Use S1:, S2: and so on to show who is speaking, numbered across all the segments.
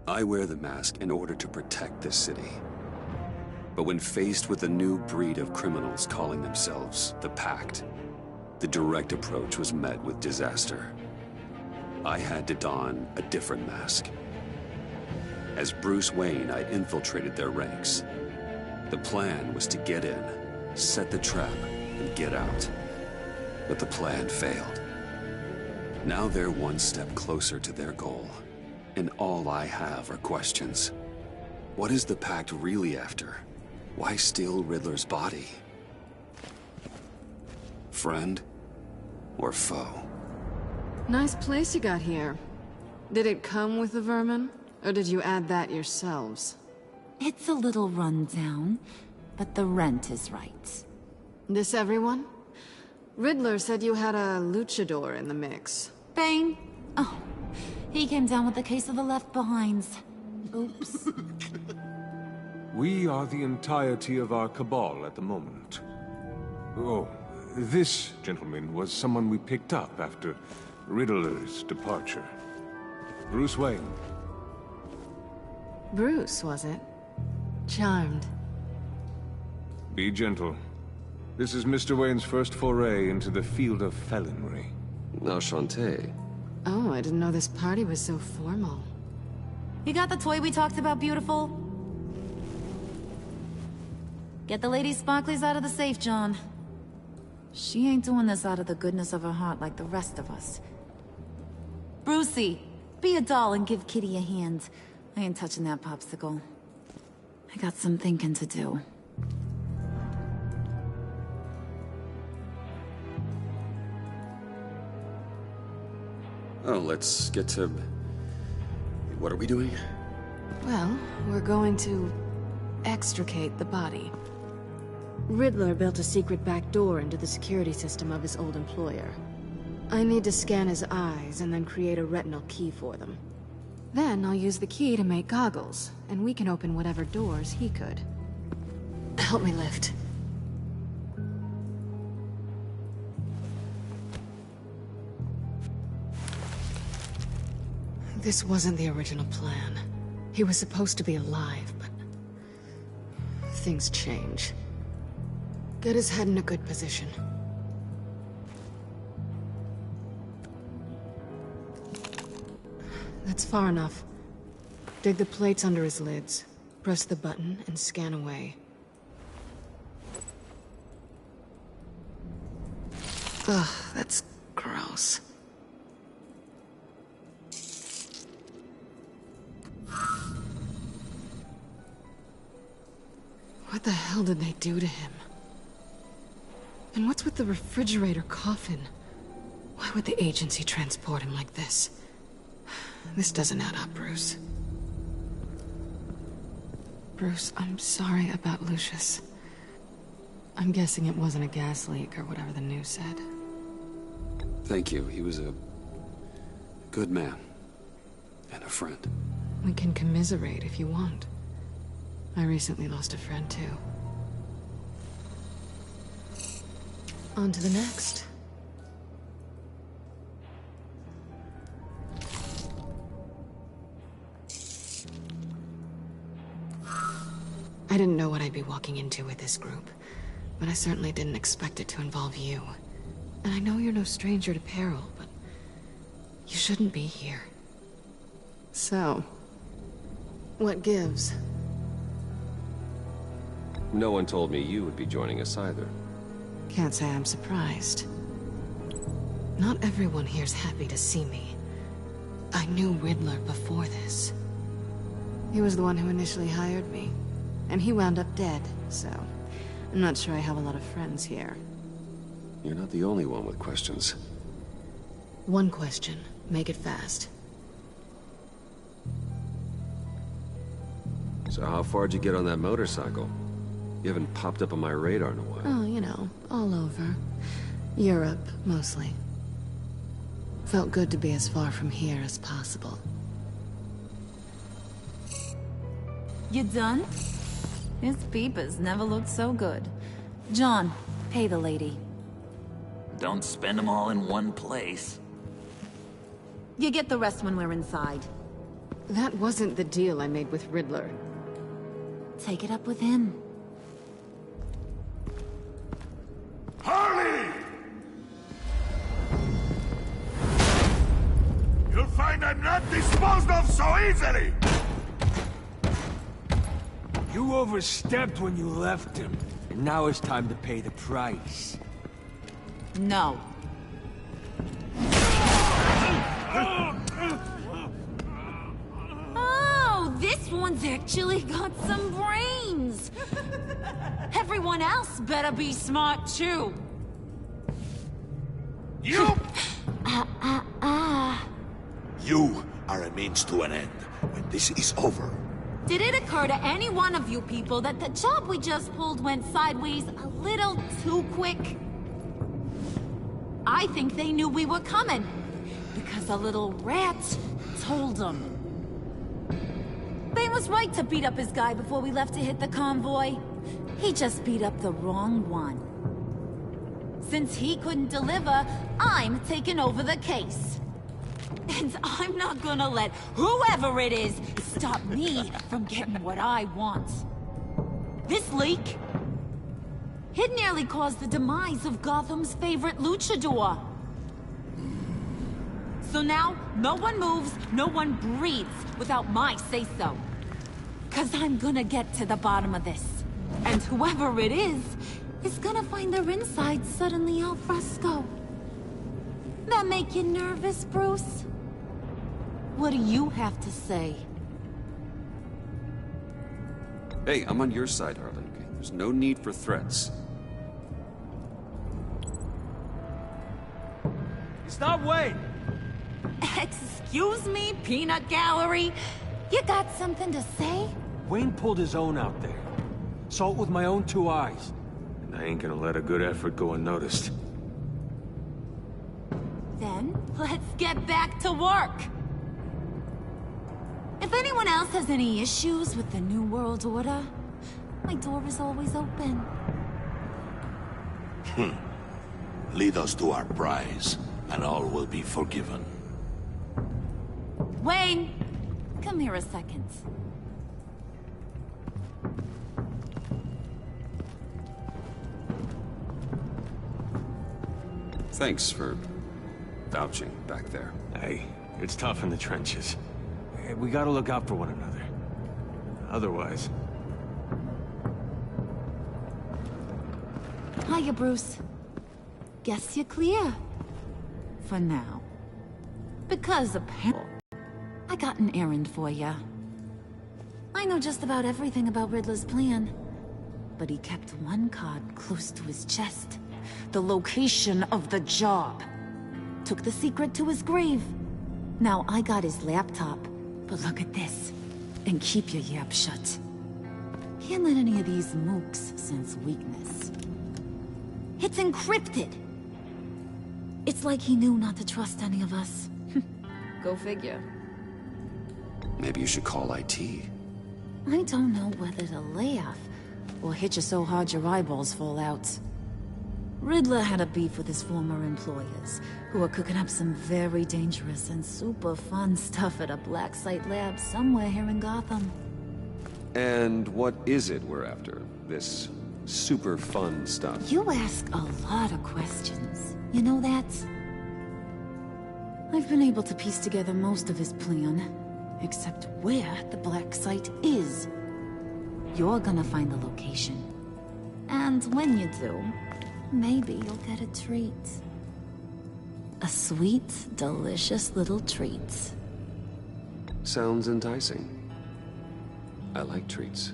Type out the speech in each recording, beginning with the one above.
S1: I wear the mask in order to protect this city. But when faced with a new breed of criminals calling themselves the Pact, the direct approach was met with disaster. I had to don a different mask. As Bruce Wayne, I infiltrated their ranks. The plan was to get in, set the trap, and get out. But the plan failed. Now they're one step closer to their goal, and all I have are questions. What is the Pact really after? Why steal Riddler's body? Friend or foe?
S2: Nice place you got here. Did it come with the vermin? Or did you add that yourselves?
S3: It's a little run down, but the rent is right.
S2: This everyone? Riddler said you had a luchador in the mix.
S3: Bane? Oh, he came down with a case of the left behinds. Oops.
S4: We are the entirety of our cabal at the moment. Oh, this gentleman was someone we picked up after Riddler's departure. Bruce Wayne.
S2: Bruce, was it? Charmed.
S4: Be gentle. This is Mr. Wayne's first foray into the field of felonry.
S1: Enchanté.
S2: Oh, I didn't know this party was so formal.
S3: You got the toy we talked about, beautiful? Get the lady sparklies out of the safe, John. She ain't doing this out of the goodness of her heart like the rest of us. Brucey, be a doll and give Kitty a hand. I ain't touching that popsicle. I got some thinking to do.
S1: Oh, let's get to... What are we doing?
S2: Well, we're going to extricate the body. Riddler built a secret back door into the security system of his old employer. I need to scan his eyes and then create a retinal key for them. Then I'll use the key to make goggles, and we can open whatever doors he could. Help me lift. This wasn't the original plan. He was supposed to be alive, but... things change. Get his head in a good position. That's far enough. Dig the plates under his lids. Press the button and scan away. Ugh, that's gross. What the hell did they do to him? And what's with the refrigerator coffin? Why would the agency transport him like this? This doesn't add up, Bruce. Bruce, I'm sorry about Lucius. I'm guessing it wasn't a gas leak or whatever the news said.
S1: Thank you. He was a good man. And a friend.
S2: We can commiserate if you want. I recently lost a friend, too. On to the next. I didn't know what I'd be walking into with this group, but I certainly didn't expect it to involve you. And I know you're no stranger to peril, but you shouldn't be here. So, what gives?
S5: No one told me you would be joining us either.
S2: Can't say I'm surprised. Not everyone here's happy to see me. I knew Riddler before this. He was the one who initially hired me. And he wound up dead, so... I'm not sure I have a lot of friends here.
S1: You're not the only one with questions.
S2: One question. Make it fast.
S5: So how far'd you get on that motorcycle? You haven't popped up on my radar in a while.
S2: Oh, you know, all over. Europe, mostly. Felt good to be as far from here as possible.
S3: You done? His peepers never looked so good. John, pay the lady.
S6: Don't spend them all in one place.
S3: You get the rest when we're inside.
S2: That wasn't the deal I made with Riddler.
S3: Take it up with him.
S7: Harley! You'll find I'm not disposed of so easily!
S8: You overstepped when you left him, and now it's time to pay the price.
S3: No. Oh, this one's actually got some brains! Everyone else better be smart too.
S7: You! You are a means to an end. When this is over,
S3: Did it occur to any one of you people that the job we just pulled went sideways a little too quick? I think they knew we were coming, because a little rat told them. Bane was right to beat up his guy before we left to hit the convoy. He just beat up the wrong one. Since he couldn't deliver, I'm taking over the case. And I'm not gonna let whoever it is stop me from getting what I want. This leak, it nearly caused the demise of Gotham's favorite luchador. So now, no one moves, no one breathes without my say-so. 'Cause I'm gonna get to the bottom of this. And whoever it is gonna find their insides suddenly al fresco. That make you nervous, Bruce? What do you have to say?
S1: Hey, I'm on your side, Harley. Okay? There's no need for threats.
S8: It's not Wayne!
S3: Excuse me, peanut gallery? You got something to say?
S8: Wayne pulled his own out there. Saw it with my own 2 eyes.
S4: And I ain't gonna let a good effort go unnoticed.
S3: Then, let's get back to work. If anyone else has any issues with the New World Order, my door is always open.
S7: lead us to our prize, and all will be forgiven.
S3: Wayne, come here a second.
S1: Thanks for vouching back there.
S4: Hey, it's tough in the trenches. We gotta look out for one another. Otherwise...
S3: Hiya, Bruce. Guess you're clear. For now. Because apparently, I got an errand for ya. I know just about everything about Riddler's plan. But he kept one card close to his chest. The location of the job. Took the secret to his grave. Now I got his laptop. But look at this. And keep your yap shut. Can't let any of these mooks sense weakness. It's encrypted. It's like he knew not to trust any of us. Go figure.
S1: Maybe you should call IT.
S3: I don't know whether to laugh or hit you so hard your eyeballs fall out. Riddler had a beef with his former employers, who were cooking up some very dangerous and super fun stuff at a black site lab somewhere here in Gotham.
S1: And what is it we're after? This super fun stuff?
S3: You ask a lot of questions. You know that? I've been able to piece together most of his plan, except where the black site is. You're gonna find the location. And when you do, maybe you'll get a treat. A sweet, delicious little treat.
S1: Sounds enticing. I like treats.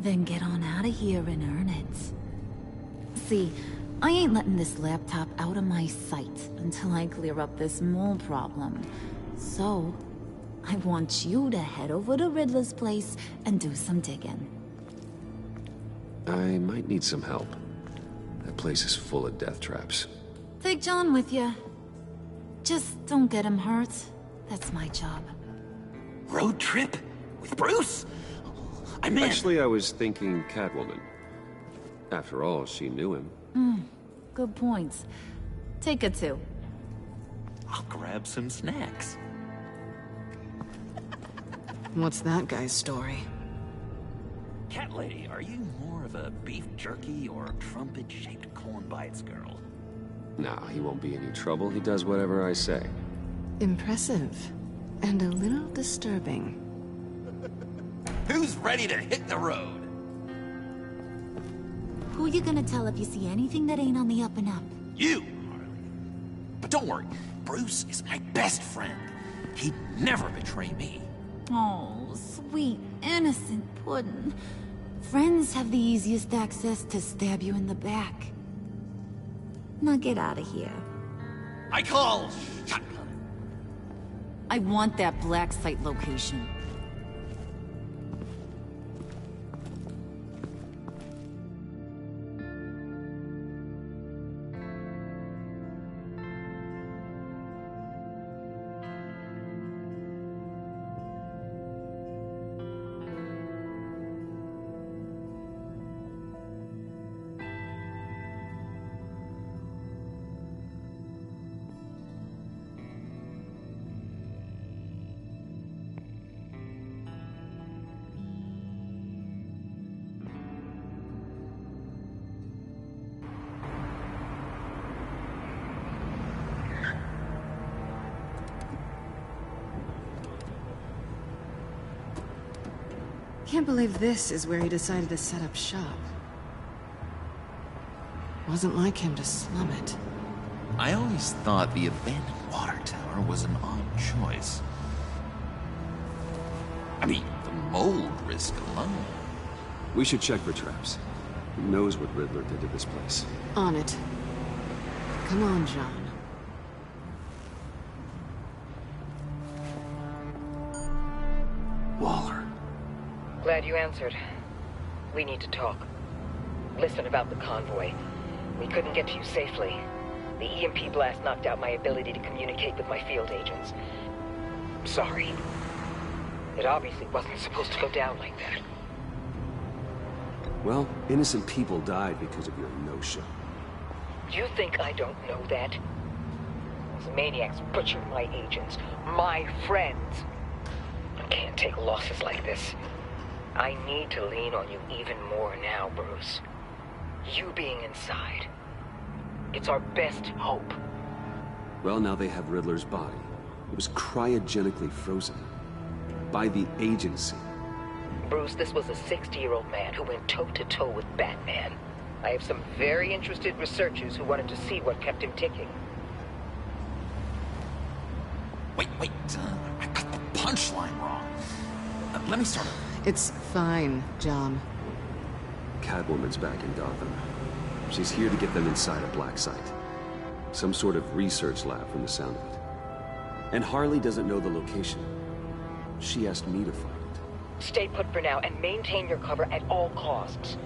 S3: Then get on out of here and earn it. See, I ain't letting this laptop out of my sight until I clear up this mole problem. So, I want you to head over to Riddler's place and do some digging.
S1: I might need some help. That place is full of death traps.
S3: Take John with you. Just don't get him hurt. That's my job.
S6: Road trip? With Bruce? I'm in.
S1: Actually, I was thinking Catwoman. After all, she knew him.
S3: Good points. Take it too.
S6: I'll grab some snacks.
S2: What's that guy's story?
S6: Cat lady, are you more of a beef jerky or trumpet-shaped corn bites girl?
S5: No, he won't be any trouble. He does whatever I say.
S2: Impressive. And a little disturbing.
S6: Who's ready to hit the road?
S3: Who you gonna tell if you see anything that ain't on the up and up?
S6: You, Harley. But don't worry, Bruce is my best friend. He'd never betray me.
S3: Oh, sweet, innocent Puddin'. Friends have the easiest access to stab you in the back. Now get out of here.
S6: I call shotgun.
S3: I want that black site location.
S2: Can't believe this is where he decided to set up shop. Wasn't like him to slum it.
S6: I always thought the abandoned water tower was an odd choice. I mean, the mold risk alone.
S1: We should check for traps. Who knows what Riddler did to this place?
S2: On it. Come on, John.
S1: Waller.
S9: Glad you answered. We need to talk. Listen about the convoy. We couldn't get to you safely. The EMP blast knocked out my ability to communicate with my field agents. Sorry. It obviously wasn't supposed to go down like that.
S1: Well, innocent people died because of your no-show.
S9: You think I don't know that? Those maniacs butchered my agents, my friends. I can't take losses like this. I need to lean on you even more now, Bruce. You being inside. It's our best hope.
S1: Well, now they have Riddler's body. It was cryogenically frozen. By the agency.
S9: Bruce, this was a 60-year-old man who went toe-to-toe with Batman. I have some very interested researchers who wanted to see what kept him ticking.
S6: Wait, I got the punchline wrong. Let me start over.
S2: It's fine, John.
S1: Catwoman's back in Gotham. She's here to get them inside a black site. Some sort of research lab from the sound of it. And Harley doesn't know the location. She asked me to find it.
S9: Stay put for now and maintain your cover at all costs.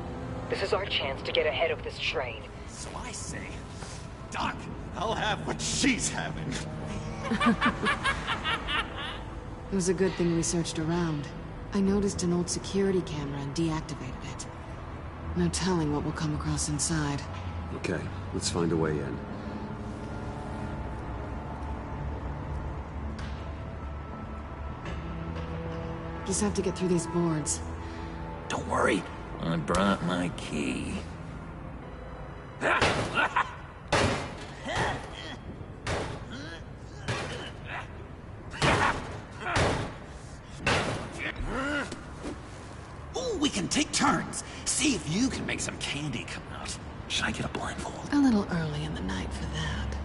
S9: This is our chance to get ahead of this train.
S6: So I say, Doc, I'll have what she's having.
S2: It was a good thing we searched around. I noticed an old security camera and deactivated it. No telling what we'll come across inside.
S1: Okay, let's find a way in.
S2: Just have to get through these boards.
S6: Don't worry, I brought my key. Ooh, we can take turns. See if you can make some candy come out. Should I get a blindfold?
S2: A little early in the night for that.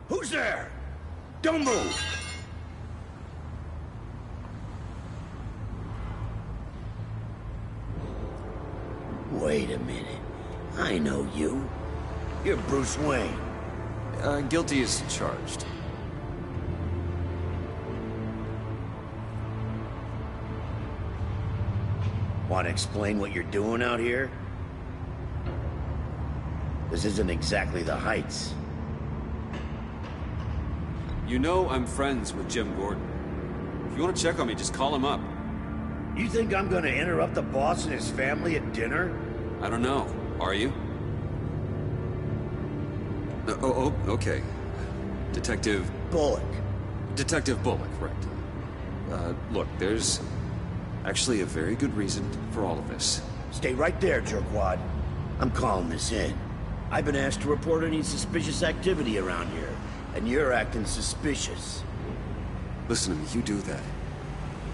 S8: Who's there? Don't move!
S10: Wait a minute. I know you. You're Bruce Wayne.
S5: Guilty as charged.
S10: Want to explain what you're doing out here? This isn't exactly the Heights.
S1: You know I'm friends with Jim Gordon. If you want to check on me, just call him up.
S10: You think I'm gonna interrupt the boss and his family at dinner?
S1: I don't know. Are you? Okay. Detective...
S10: Bullock.
S1: Detective Bullock, right. Look, there's actually a very good reason for all of this.
S10: Stay right there, jerkwad. I'm calling this in. I've been asked to report any suspicious activity around here, and you're acting suspicious.
S1: Listen to me, you do that,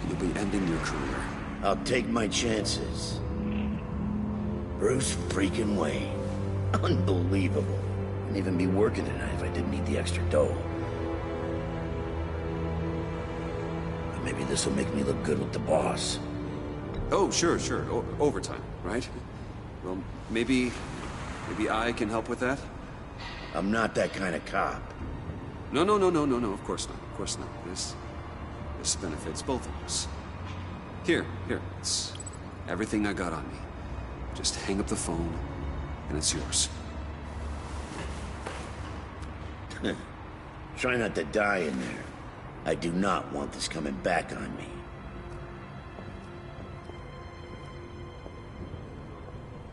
S1: and you'll be ending your career.
S10: I'll take my chances. Bruce freaking Wayne. Unbelievable. Wouldn't even be working tonight if I didn't need the extra dough. But maybe this will make me look good with the boss.
S1: Oh, sure. Overtime, right? Well, maybe I can help with that?
S10: I'm not that kind of cop.
S1: No, of course not. This benefits both of us. Here, it's everything I got on me. Just hang up the phone, and it's yours.
S10: Try not to die in there. I do not want this coming back on me.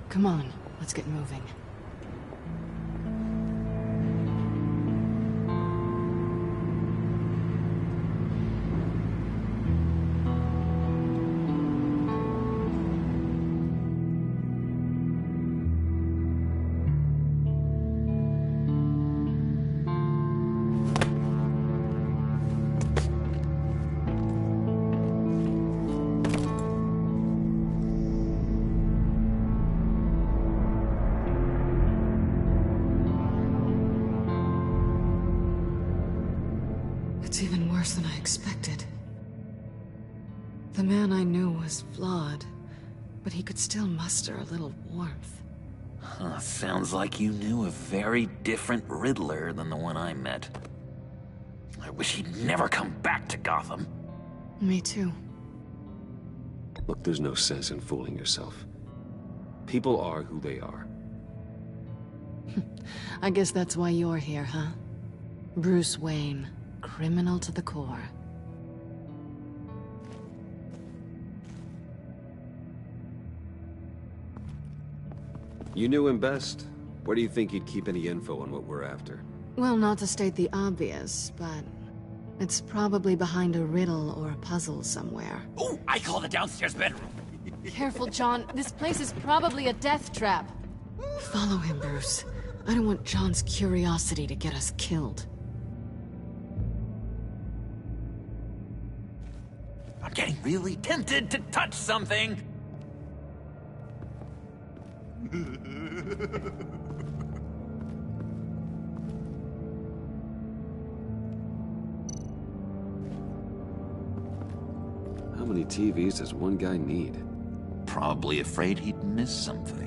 S2: Come on, let's get moving. It's even worse than I expected. The man I knew was flawed, but he could still muster a little warmth.
S6: Huh, sounds like you knew a very different Riddler than the one I met. I wish he'd never come back to Gotham.
S2: Me too.
S1: Look, there's no sense in fooling yourself. People are who they are.
S2: I guess that's why you're here, huh? Bruce Wayne, criminal to the core.
S1: You knew him best. Where do you think he'd keep any info on what we're after?
S2: Well, not to state the obvious, but it's probably behind a riddle or a puzzle somewhere.
S6: Oh, I call the downstairs bedroom.
S2: Careful, John. This place is probably a death trap. Follow him, Bruce. I don't want John's curiosity to get us killed.
S6: I'm getting really tempted to touch something.
S1: How many TVs does one guy need?
S6: Probably afraid he'd miss something.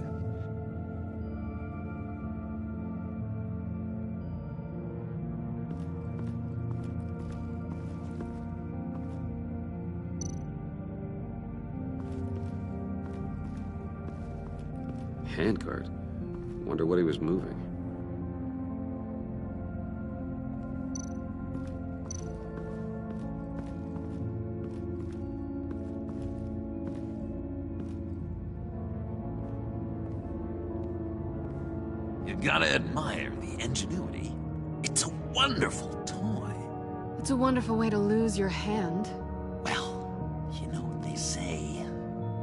S1: Handcart? Wonder what he was moving.
S6: You gotta admire the ingenuity. It's a wonderful toy.
S2: It's a wonderful way to lose your hand.
S6: Well, you know what they say.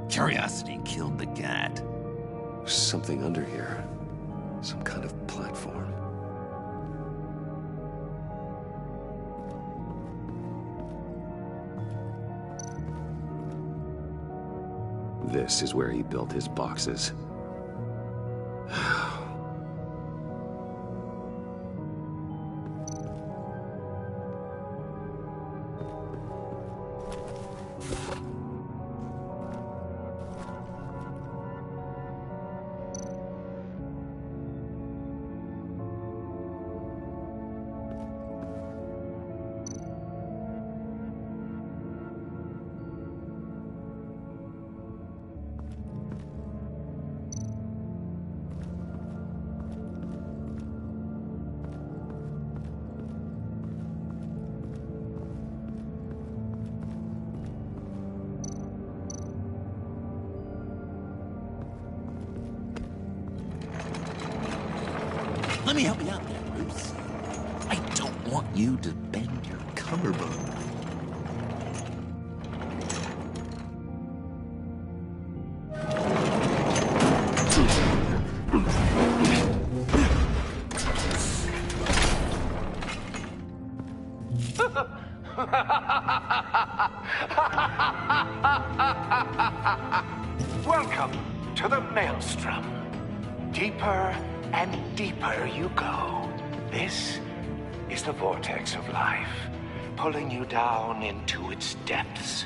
S6: Curiosity killed the cat.
S1: There's something under here. Some kind of platform. This is where he built his boxes.
S6: Let me help you out there, Bruce. I don't want you to bend your collarbone.
S11: Welcome to the Maelstrom. Deeper and deeper you go. This is the vortex of life, pulling you down into its depths.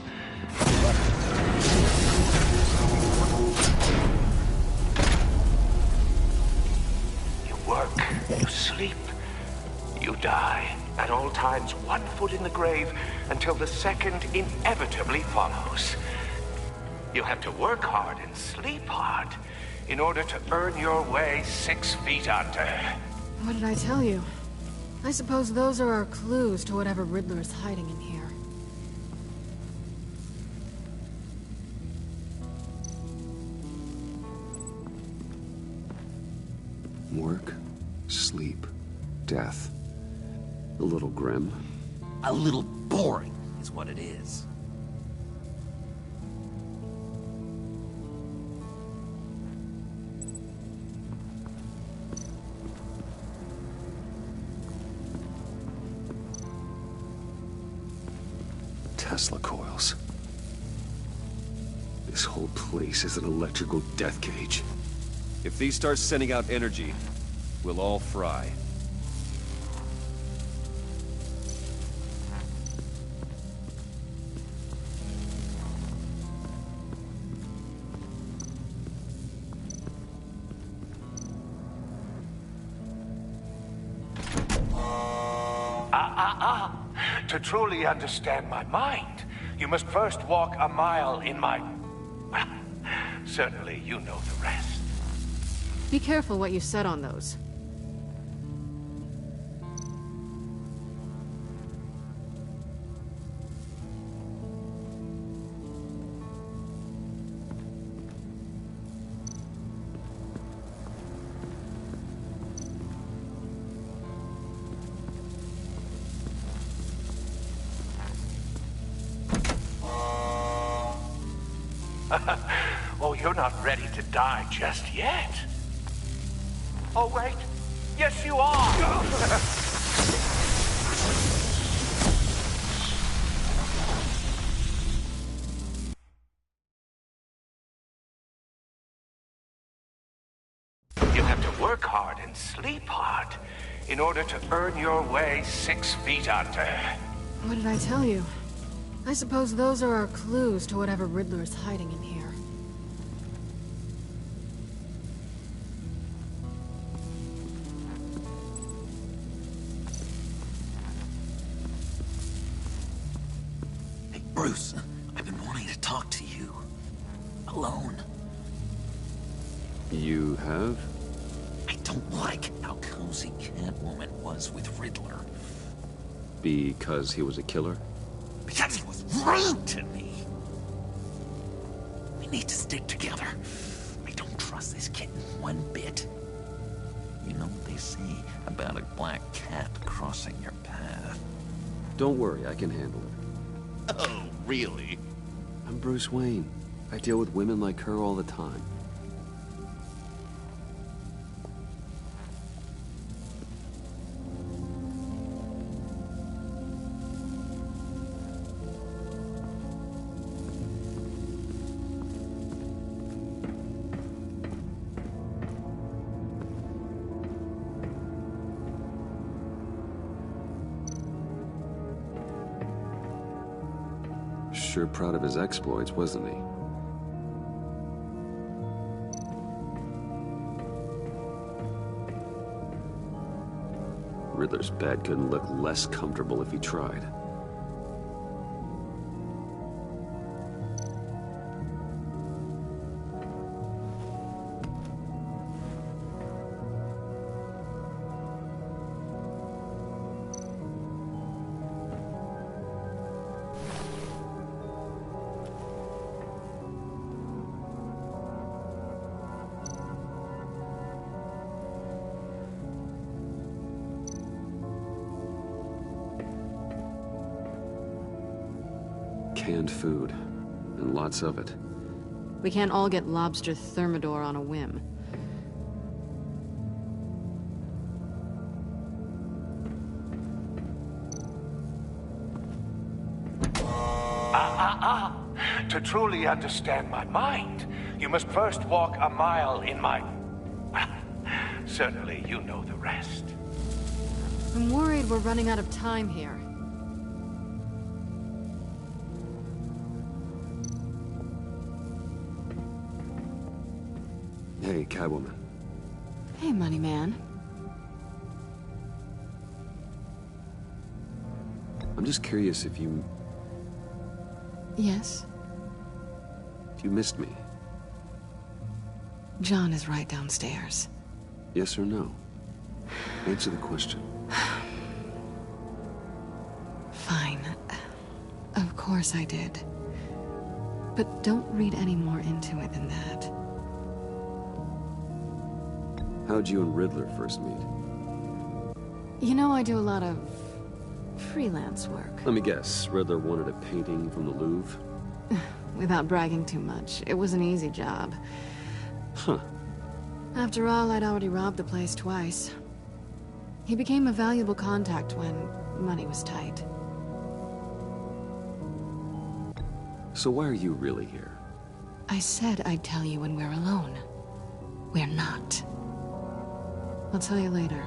S11: You work, you sleep, you die. At all times, 1 foot in the grave until the second inevitably follows. You have to work hard and sleep hard in order to earn your way 6 feet under.
S2: What did I tell you? I suppose those are our clues to whatever Riddler is hiding in here.
S1: Work, sleep, death. A little grim.
S6: A little boring is what it is.
S1: Tesla coils. This whole place is an electrical death cage.
S5: If these start sending out energy, we'll all fry.
S11: To truly understand my mind, you must first walk a mile in my... Well, certainly you know the rest.
S2: Be careful what you said on those.
S11: Oh, you're not ready to die just yet. Oh, wait. Yes, you are. You have to work hard and sleep hard in order to earn your way 6 feet under.
S2: What did I tell you? I suppose those are our clues to whatever Riddler is hiding in here.
S6: Hey, Bruce, I've been wanting to talk to you. Alone.
S1: You have?
S6: I don't like how cozy Catwoman was with Riddler.
S1: Because he was a killer?
S6: Because he was rude to me. We need to stick together. I don't trust this kitten one bit. You know what they say about a black cat crossing your path?
S1: Don't worry, I can handle it.
S6: Oh, really?
S1: I'm Bruce Wayne. I deal with women like her all the time. Sure proud of his exploits, wasn't he? Riddler's bed couldn't look less comfortable if he tried. canned food, and lots of it.
S2: We can't all get lobster thermidor on a whim.
S11: To truly understand my mind, you must first walk a mile in my... Certainly, you know the rest.
S2: I'm worried we're running out of time here.
S1: Hey, Catwoman.
S2: Hey, Money Man.
S1: I'm just curious if you
S2: Yes?
S1: missed me.
S2: John is right downstairs.
S1: Yes or no? Answer the question.
S2: Fine. Of course I did. But don't read any more into it than that.
S1: How'd you and Riddler first meet?
S2: You know, I do a lot of freelance work.
S1: Let me guess, Riddler wanted a painting from the Louvre?
S2: Without bragging too much, it was an easy job.
S1: Huh.
S2: After all, I'd already robbed the place twice. He became a valuable contact when money was tight.
S1: So why are you really here?
S2: I said I'd tell you when we're alone. We're not. I'll tell you later.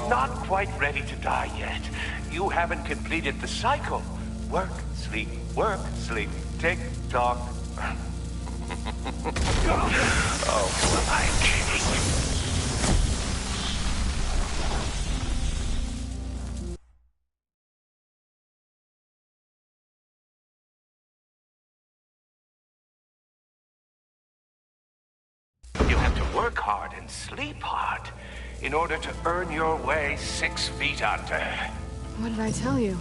S11: Not quite ready to die yet. You haven't completed the cycle. Work, sleep, tick tock. Oh, am I kidding? You have to work hard and sleep hard in order to earn your way 6 feet under.
S2: What did I tell you?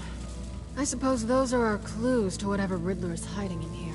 S2: I suppose those are our clues to whatever Riddler is hiding in here.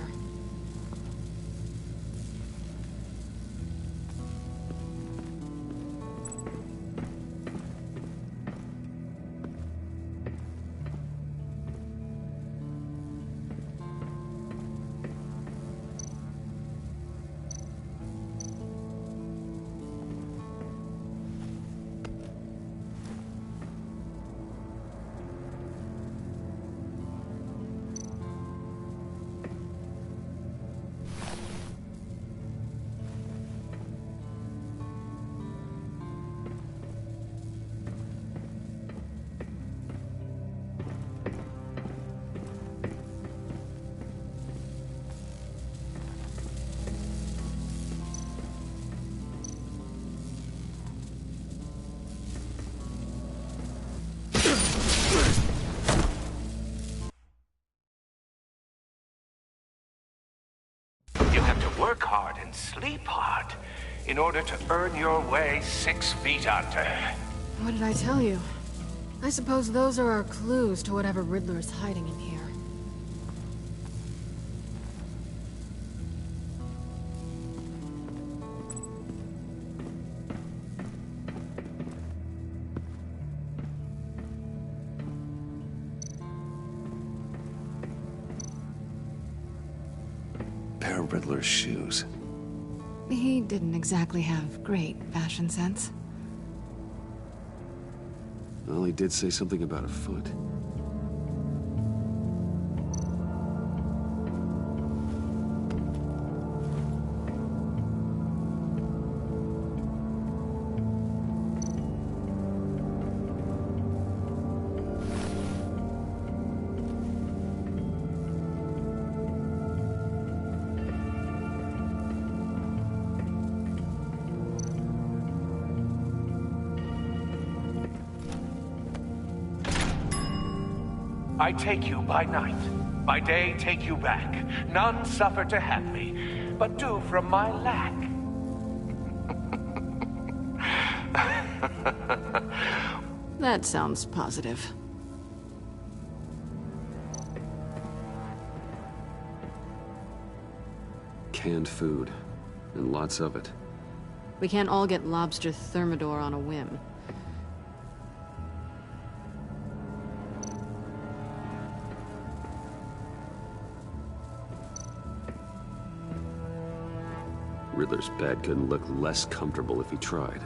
S11: Work hard and sleep hard in order to earn your way 6 feet under.
S2: What did I tell you? I suppose those are our clues to whatever Riddler is hiding in here.
S1: Pair of Riddler's shoes.
S2: He didn't exactly have great fashion sense.
S1: Well, he did say something about a foot.
S11: I take you by night. By day, take you back. None suffer to have me, but do from my lack.
S2: That sounds positive.
S5: Canned food, and lots of it.
S2: We can't all get lobster thermidor on a whim.
S5: Riddler's bed couldn't look less comfortable if he tried.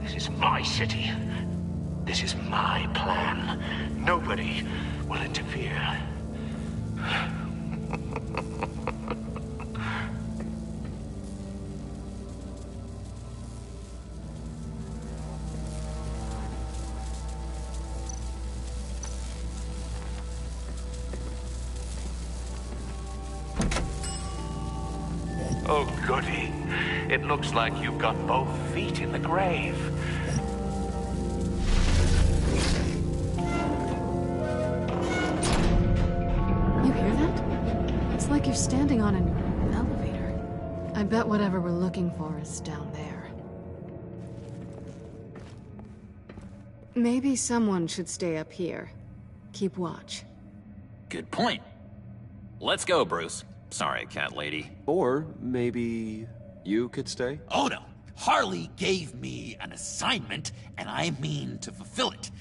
S11: This is my city. This is my plan. Nobody will interfere. Oh, goody. It looks like you've got both feet in the grave.
S2: You hear that? It's like you're standing on an elevator. I bet whatever we're looking for is down there. Maybe someone should stay up here. Keep watch.
S6: Good point. Let's go, Bruce. Sorry, cat lady.
S5: Or maybe you could stay?
S12: Oh no. Harley gave me an assignment, and I mean to fulfill it.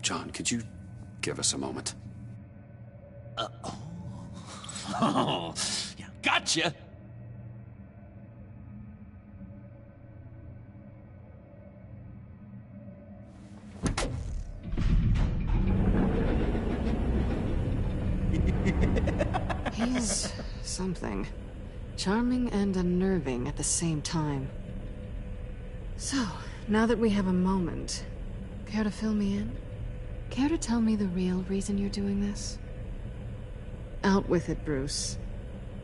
S1: John, could you give us a moment?
S12: Oh, yeah, gotcha.
S2: He's something. Charming and unnerving at the same time. So, now that we have a moment, care to fill me in? Care to tell me the real reason you're doing this? Out with it, Bruce.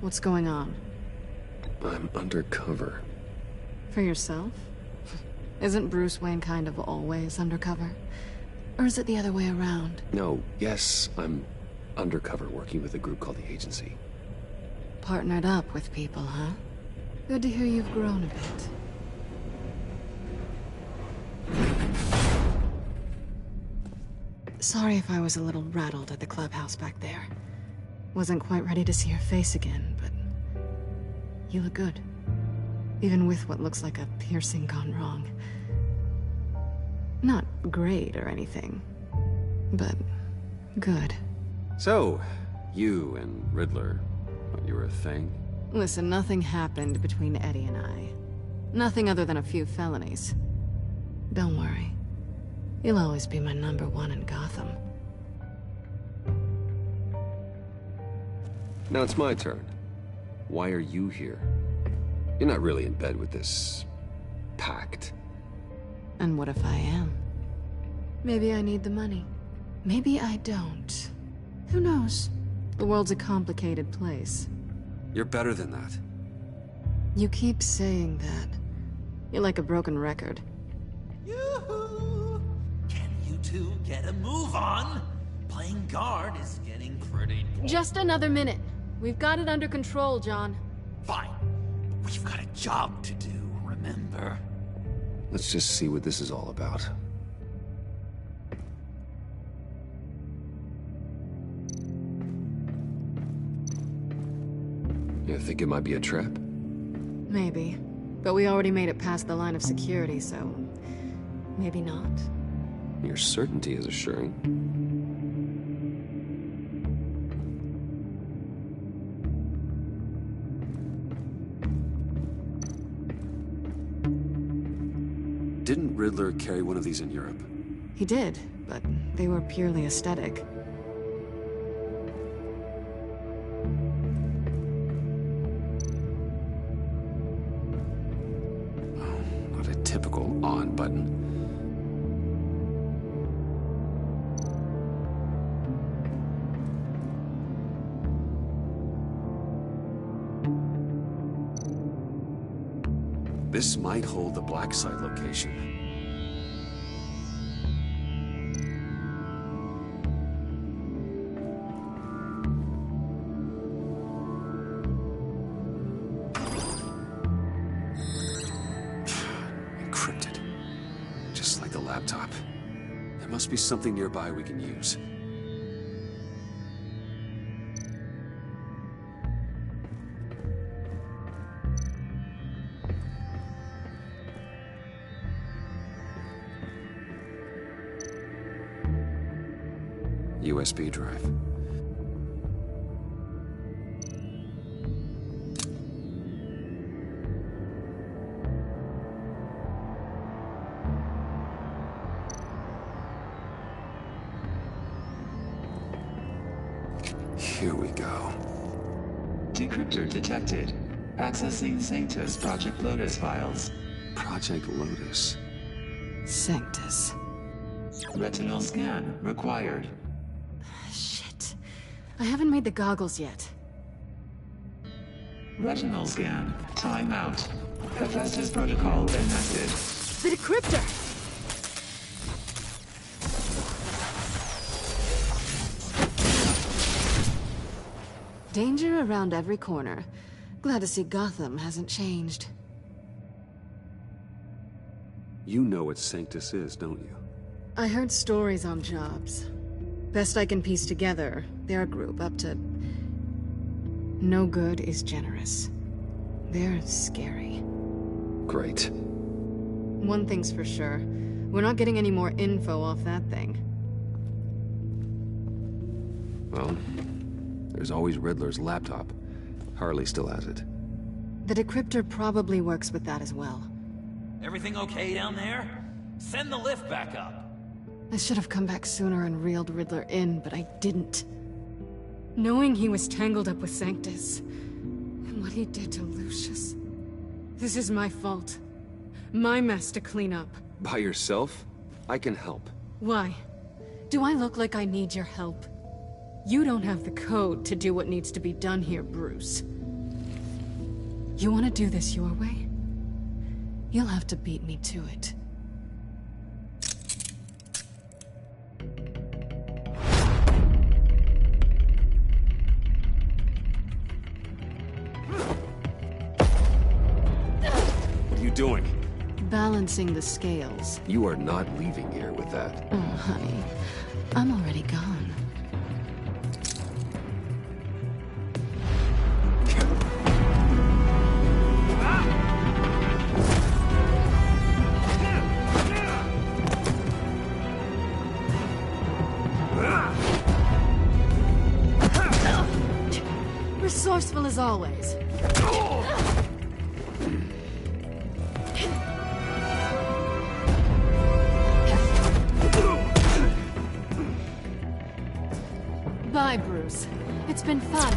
S2: What's going on?
S5: I'm undercover.
S2: For yourself? Isn't Bruce Wayne kind of always undercover? Or is it the other way around?
S5: No, yes, I'm undercover working with a group called the Agency.
S2: Partnered up with people, huh? Good to hear you've grown a bit. Sorry if I was a little rattled at the clubhouse back there. Wasn't quite ready to see your face again, but you look good. Even with what looks like a piercing gone wrong. Not great or anything, but good.
S5: So, you and Riddler, you were a thing?
S2: Listen, nothing happened between Eddie and I. Nothing other than a few felonies. Don't worry. You'll always be my #1 in Gotham.
S5: Now it's my turn. Why are you here? You're not really in bed with this pact.
S2: And what if I am? Maybe I need the money. Maybe I don't. Who knows? The world's a complicated place.
S1: You're better than that.
S2: You keep saying that. You're like a broken record.
S12: Yoo-hoo! Can you two get a move on? Playing guard is getting pretty boring.
S2: Just another minute. We've got it under control, John.
S12: Fine. But we've got a job to do, remember?
S5: Let's just see what this is all about. You think it might be a trap?
S2: Maybe. But we already made it past the line of security, so... maybe not.
S5: Your certainty is assuring.
S1: Didn't Riddler carry one of these in Europe?
S2: He did, but they were purely aesthetic.
S1: typical on button. This might hold the black site location. Encrypted. Just like the laptop. There must be something nearby we can use. USB drive. Here we go.
S13: Decryptor detected. Accessing Sanctus Project Lotus files.
S1: Project Lotus.
S2: Sanctus.
S13: Retinal scan required.
S2: Shit. I haven't made the goggles yet.
S13: Retinal scan. Timeout. Hephaestus protocol enacted.
S2: The decryptor! Danger around every corner. Glad to see Gotham hasn't changed.
S1: You know what Sanctus is, don't you?
S2: I heard stories on jobs. Best I can piece together, they're a group up to... No good is generous. They're scary.
S1: Great.
S2: One thing's for sure. We're not getting any more info off that thing.
S5: Well, there's always Riddler's laptop. Harley still has it.
S2: The decryptor probably works with that as well.
S12: Everything okay down there? Send the lift back up.
S2: I should have come back sooner and reeled Riddler in, but I didn't. Knowing he was tangled up with Sanctus, and what he did to Lucius. This is my fault. My mess to clean up.
S5: By yourself? I can help.
S2: Why? Do I look like I need your help? You don't have the code to do what needs to be done here, Bruce. You want to do this your way? You'll have to beat me to it.
S1: What are you doing?
S2: Balancing the scales.
S5: You are not leaving here with that.
S2: Oh, honey. I'm already gone. Resourceful as always. Bye, Bruce. It's been fun.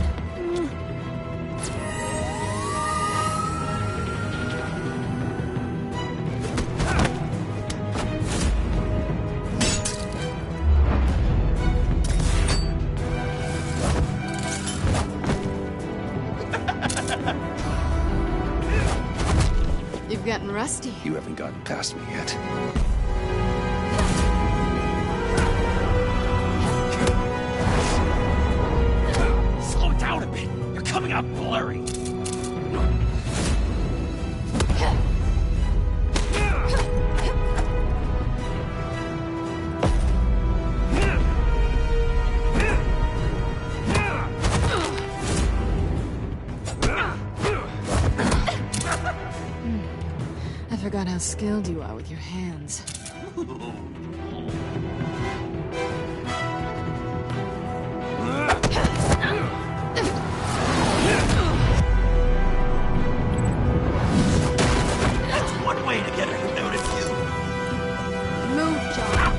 S2: You've gotten rusty.
S5: You haven't gotten past me yet.
S12: Slow down a bit. You're coming out blurry.
S2: I forgot how skilled you are with your hands.
S12: That's one way to get her to notice you.
S2: Move, John.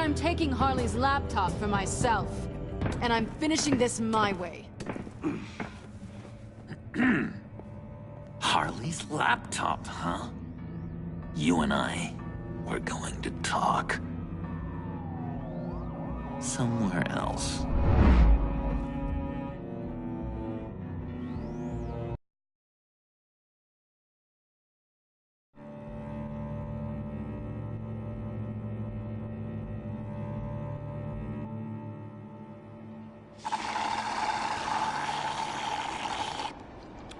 S2: I'm taking Harley's laptop for myself. And I'm finishing this my way.
S6: Harley's laptop, huh? You and I, we're going to talk. Somewhere else.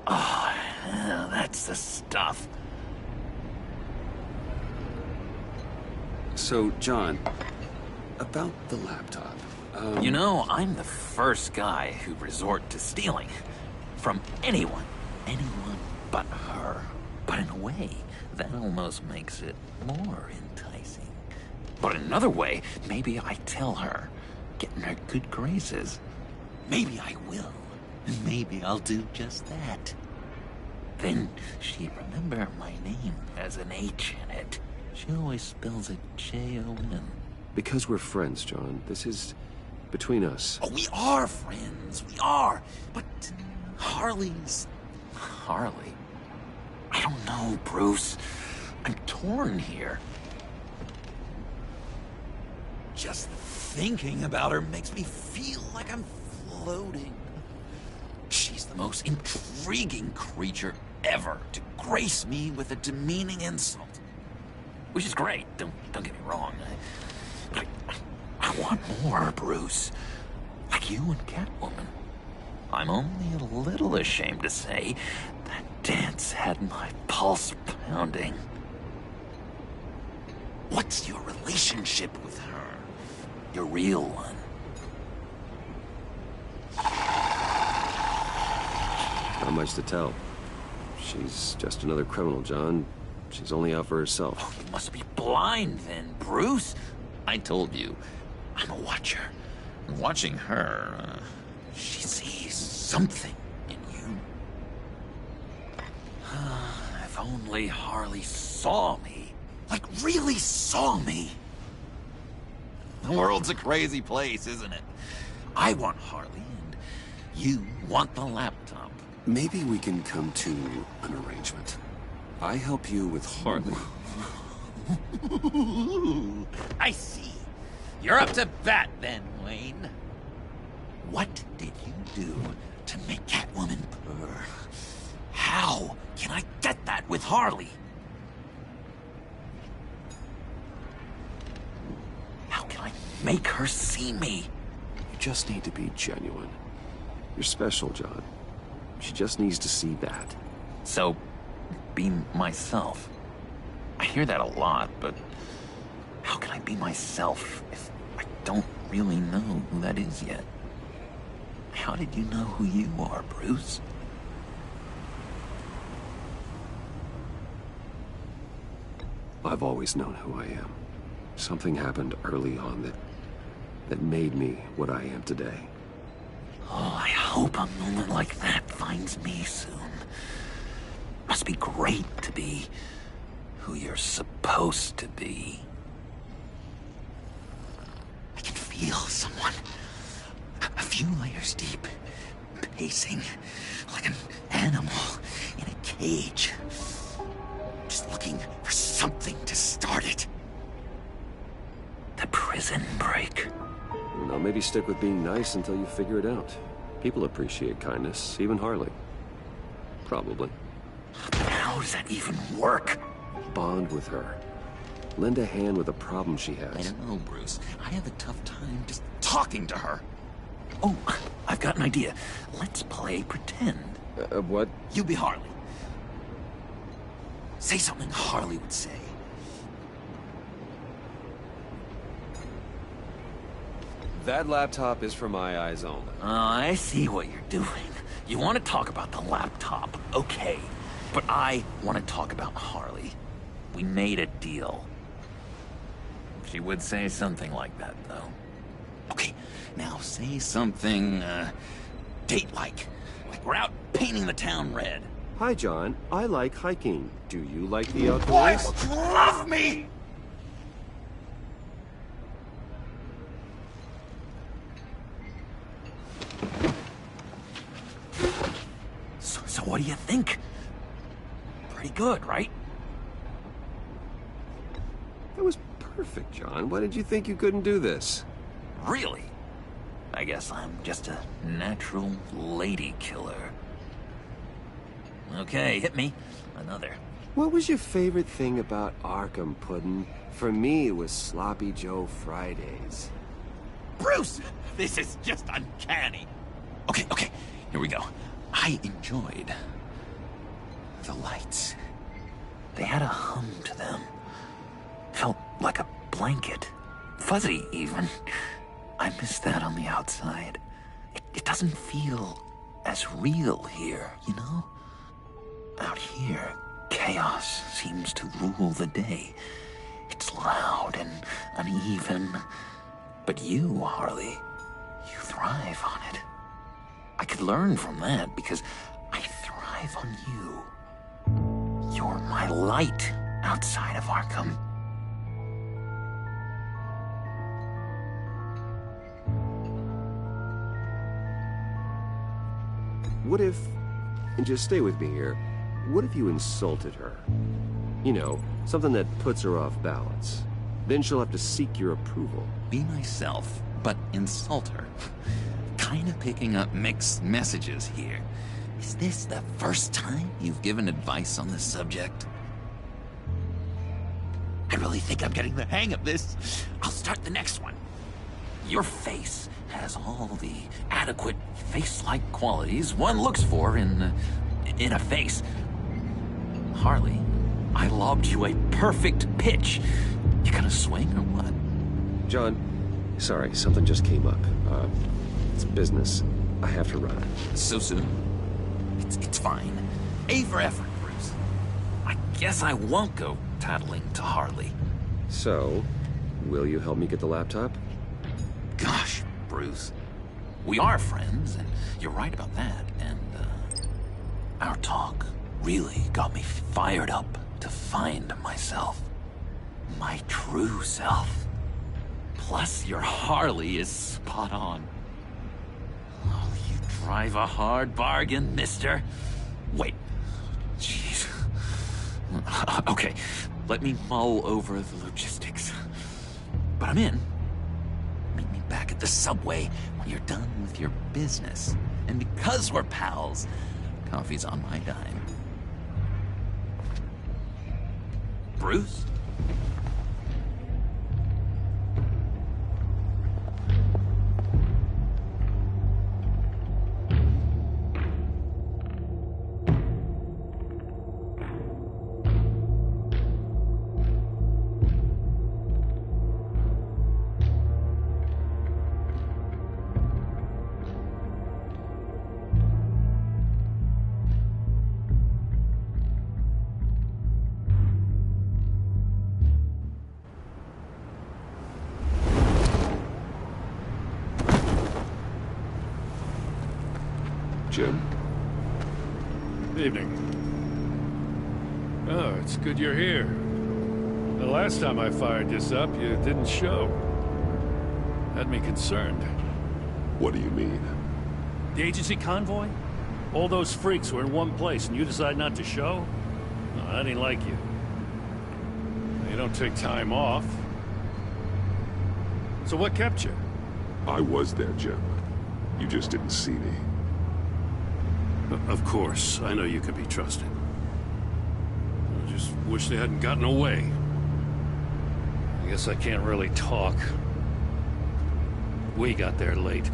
S6: Oh, yeah, that's the stuff.
S1: So, John, about the laptop.
S6: You know, I'm the first guy who resort to stealing. From anyone. Anyone but her. But in a way, that almost makes it more enticing. But in another way, maybe I tell her, get in her good graces. Maybe I will. And maybe I'll do just that. Then she'd remember my name as an H in it. She always spells it J-O-N.
S5: Because we're friends, John. This is between us.
S6: Oh, we are friends. We are. But Harley's... Harley? I don't know, Bruce. I'm torn here. Just thinking about her makes me feel like I'm floating. She's the most intriguing creature ever to grace me with a demeaning insult. Which is great, don't get me wrong. But I want more, Bruce. Like you and Catwoman. I'm only a little ashamed to say that dance had my pulse pounding. What's your relationship with her? Your real one?
S5: Not much to tell. She's just another criminal, John. She's only out for herself.
S6: Oh, you must be blind then, Bruce. I told you, I'm a watcher. And watching her, she sees something in you. If only Harley saw me. Like, really saw me. The world's a crazy place, isn't it? I want Harley, and you want the laptop.
S1: Maybe we can come to an arrangement. I help you with Harley.
S6: I see. You're up to bat then, Wayne. What did you do to make Catwoman purr? How can I get that with Harley? How can I make her see me?
S5: You just need to be genuine. You're special, John. She just needs to see that.
S6: So, be myself. I hear that a lot, but how can I be myself if I don't really know who that is yet? How did you know who you are, Bruce?
S5: I've always known who I am. Something happened early on that made me what I am today.
S6: Oh, I hope a moment like that finds me soon. Must be great to be who you're supposed to be. I can feel someone a few layers deep, pacing like an animal in a cage. Just looking for something to start it. The prison break.
S5: Now maybe stick with being nice until you figure it out. People appreciate kindness, even Harley. Probably.
S6: But how does that even work?
S5: Bond with her. Lend a hand with a problem she has.
S6: I don't know, Bruce. I have a tough time just talking to her. Oh, I've got an idea. Let's play pretend.
S5: What?
S6: You be Harley. Say something Harley would say.
S5: That laptop is for my eyes only.
S6: I see what you're doing. You want to talk about the laptop, okay. But I want to talk about Harley. We made a deal. She would say something like that, though. Okay, now say something, date-like. Like we're out painting the town red.
S5: Hi, John. I like hiking. Do you like the outdoors?
S6: Boys love me! What do you think? Pretty good, right?
S5: That was perfect, John. Why did you think you couldn't do this?
S6: Really? I guess I'm just a natural lady killer. Okay, hit me. Another.
S5: What was your favorite thing about Arkham, Puddin'? For me, it was Sloppy Joe Fridays.
S6: Bruce! This is just uncanny. Okay, here we go. I enjoyed the lights. They had a hum to them. Felt like a blanket. Fuzzy, even. I miss that on the outside. It doesn't feel as real here, you know? Out here, chaos seems to rule the day. It's loud and uneven. But you, Harley, you thrive on it. I could learn from that because I thrive on you. You're my light outside of Arkham.
S5: What if, and just stay with me here, what if you insulted her? You know, something that puts her off balance. Then she'll have to seek your approval.
S6: Be myself, but insult her. Kinda picking up mixed messages here. Is this the first time you've given advice on this subject? I really think I'm getting the hang of this. I'll start the next one. Your face has all the adequate face-like qualities one looks for in a face. Harley, I lobbed you a perfect pitch. You gonna swing or what?
S5: John, sorry, something just came up. It's business. I have to run.
S6: So soon? It's fine. A for effort, Bruce. I guess I won't go tattling to Harley.
S5: So, will you help me get the laptop?
S6: Gosh, Bruce. We are friends, and you're right about that, and, our talk really got me fired up to find myself. My true self. Plus, your Harley is spot on. Oh, you drive a hard bargain, mister. Wait. Jeez. Okay, let me mull over the logistics. But I'm in. Meet me back at the subway when you're done with your business. And because we're pals, coffee's on my dime. Bruce?
S5: Jim?
S14: Evening. Oh, it's good you're here. The last time I fired this up, you didn't show. Had me concerned.
S5: What do you mean?
S14: The agency convoy? All those freaks were in one place and you decide not to show? No, I didn't like you. You don't take time off. So what kept you?
S15: I was there, Jim. You just didn't see me.
S14: Of course, I know you can be trusted. I just wish they hadn't gotten away. I guess I can't really talk. We got there late.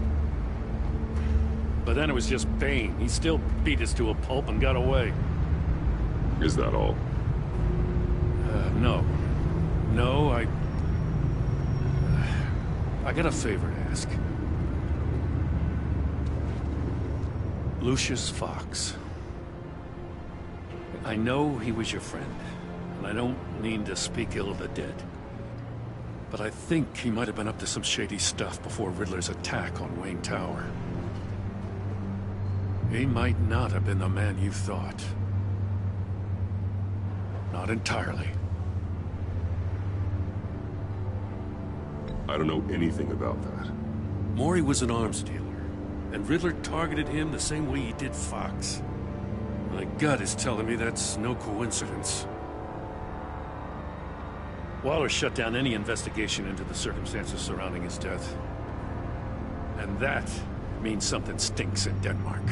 S14: But then it was just Bane. He still beat us to a pulp and got away.
S15: Is that all?
S14: No. No, I got a favor to ask. Lucius Fox. I know he was your friend, and I don't mean to speak ill of the dead. But I think he might have been up to some shady stuff before Riddler's attack on Wayne Tower. He might not have been the man you thought. Not entirely.
S15: I don't know anything about that.
S14: Maury was an arms dealer, and Riddler targeted him the same way he did Fox. My gut is telling me that's no coincidence. Waller shut down any investigation into the circumstances surrounding his death. And that means something stinks in Denmark.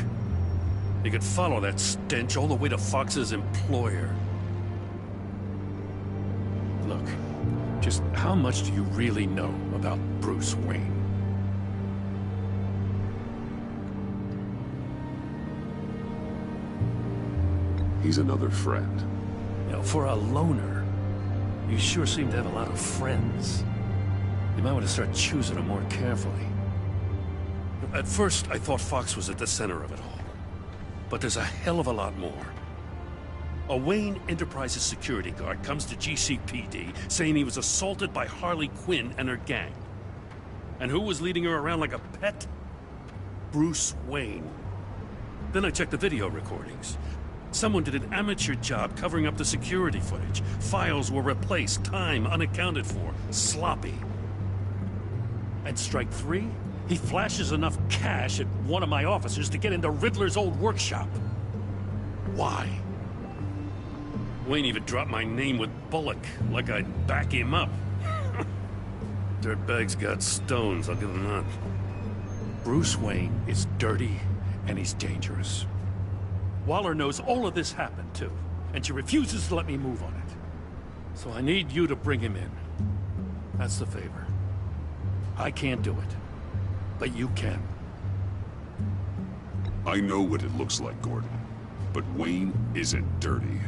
S14: You could follow that stench all the way to Fox's employer. Look, just how much do you really know about Bruce Wayne?
S15: He's another friend.
S14: You know, for a loner, you sure seem to have a lot of friends. You might want to start choosing them more carefully. At first, I thought Fox was at the center of it all. But there's a hell of a lot more. A Wayne Enterprises security guard comes to GCPD saying he was assaulted by Harley Quinn and her gang. And who was leading her around like a pet? Bruce Wayne. Then I checked the video recordings. Someone did an amateur job covering up the security footage. Files were replaced, time unaccounted for, sloppy. At strike 3, he flashes enough cash at one of my officers to get into Riddler's old workshop. Why? Wayne even dropped my name with Bullock, like I'd back him up. Dirtbag's got stones, I'll give him that. Bruce Wayne is dirty, and he's dangerous. Waller knows all of this happened, too, and she refuses to let me move on it. So I need you to bring him in. That's the favor. I can't do it, but you can.
S15: I know what it looks like, Gordon, but Wayne isn't dirty.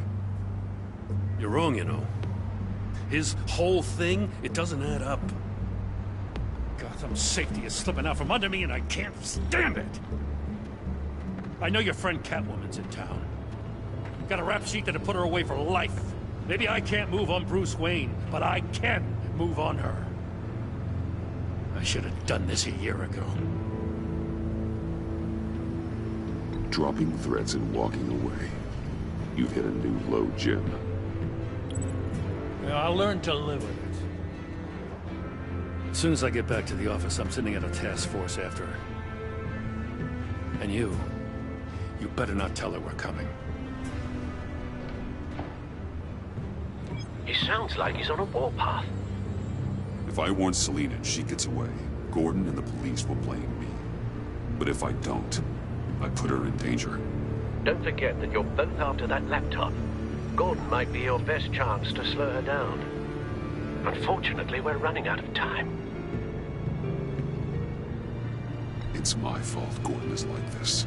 S14: You're wrong, you know. His whole thing, it doesn't add up. Gotham's safety is slipping out from under me, and I can't stand it! I know your friend Catwoman's in town. Got a rap sheet that'll put her away for life. Maybe I can't move on Bruce Wayne, but I can move on her. I should have done this a year ago.
S15: Dropping threats and walking away. You've hit a new low, Jim.
S14: Yeah, I'll learn to live with it. As soon as I get back to the office, I'm sending out a task force after her. And you better not tell her we're coming.
S11: He sounds like he's on a warpath.
S15: If I warn Selina and she gets away, Gordon and the police will blame me. But if I don't, I put her in danger.
S11: Don't forget that you're both after that laptop. Gordon might be your best chance to slow her down. Unfortunately, we're running out of time.
S15: It's my fault Gordon is like this.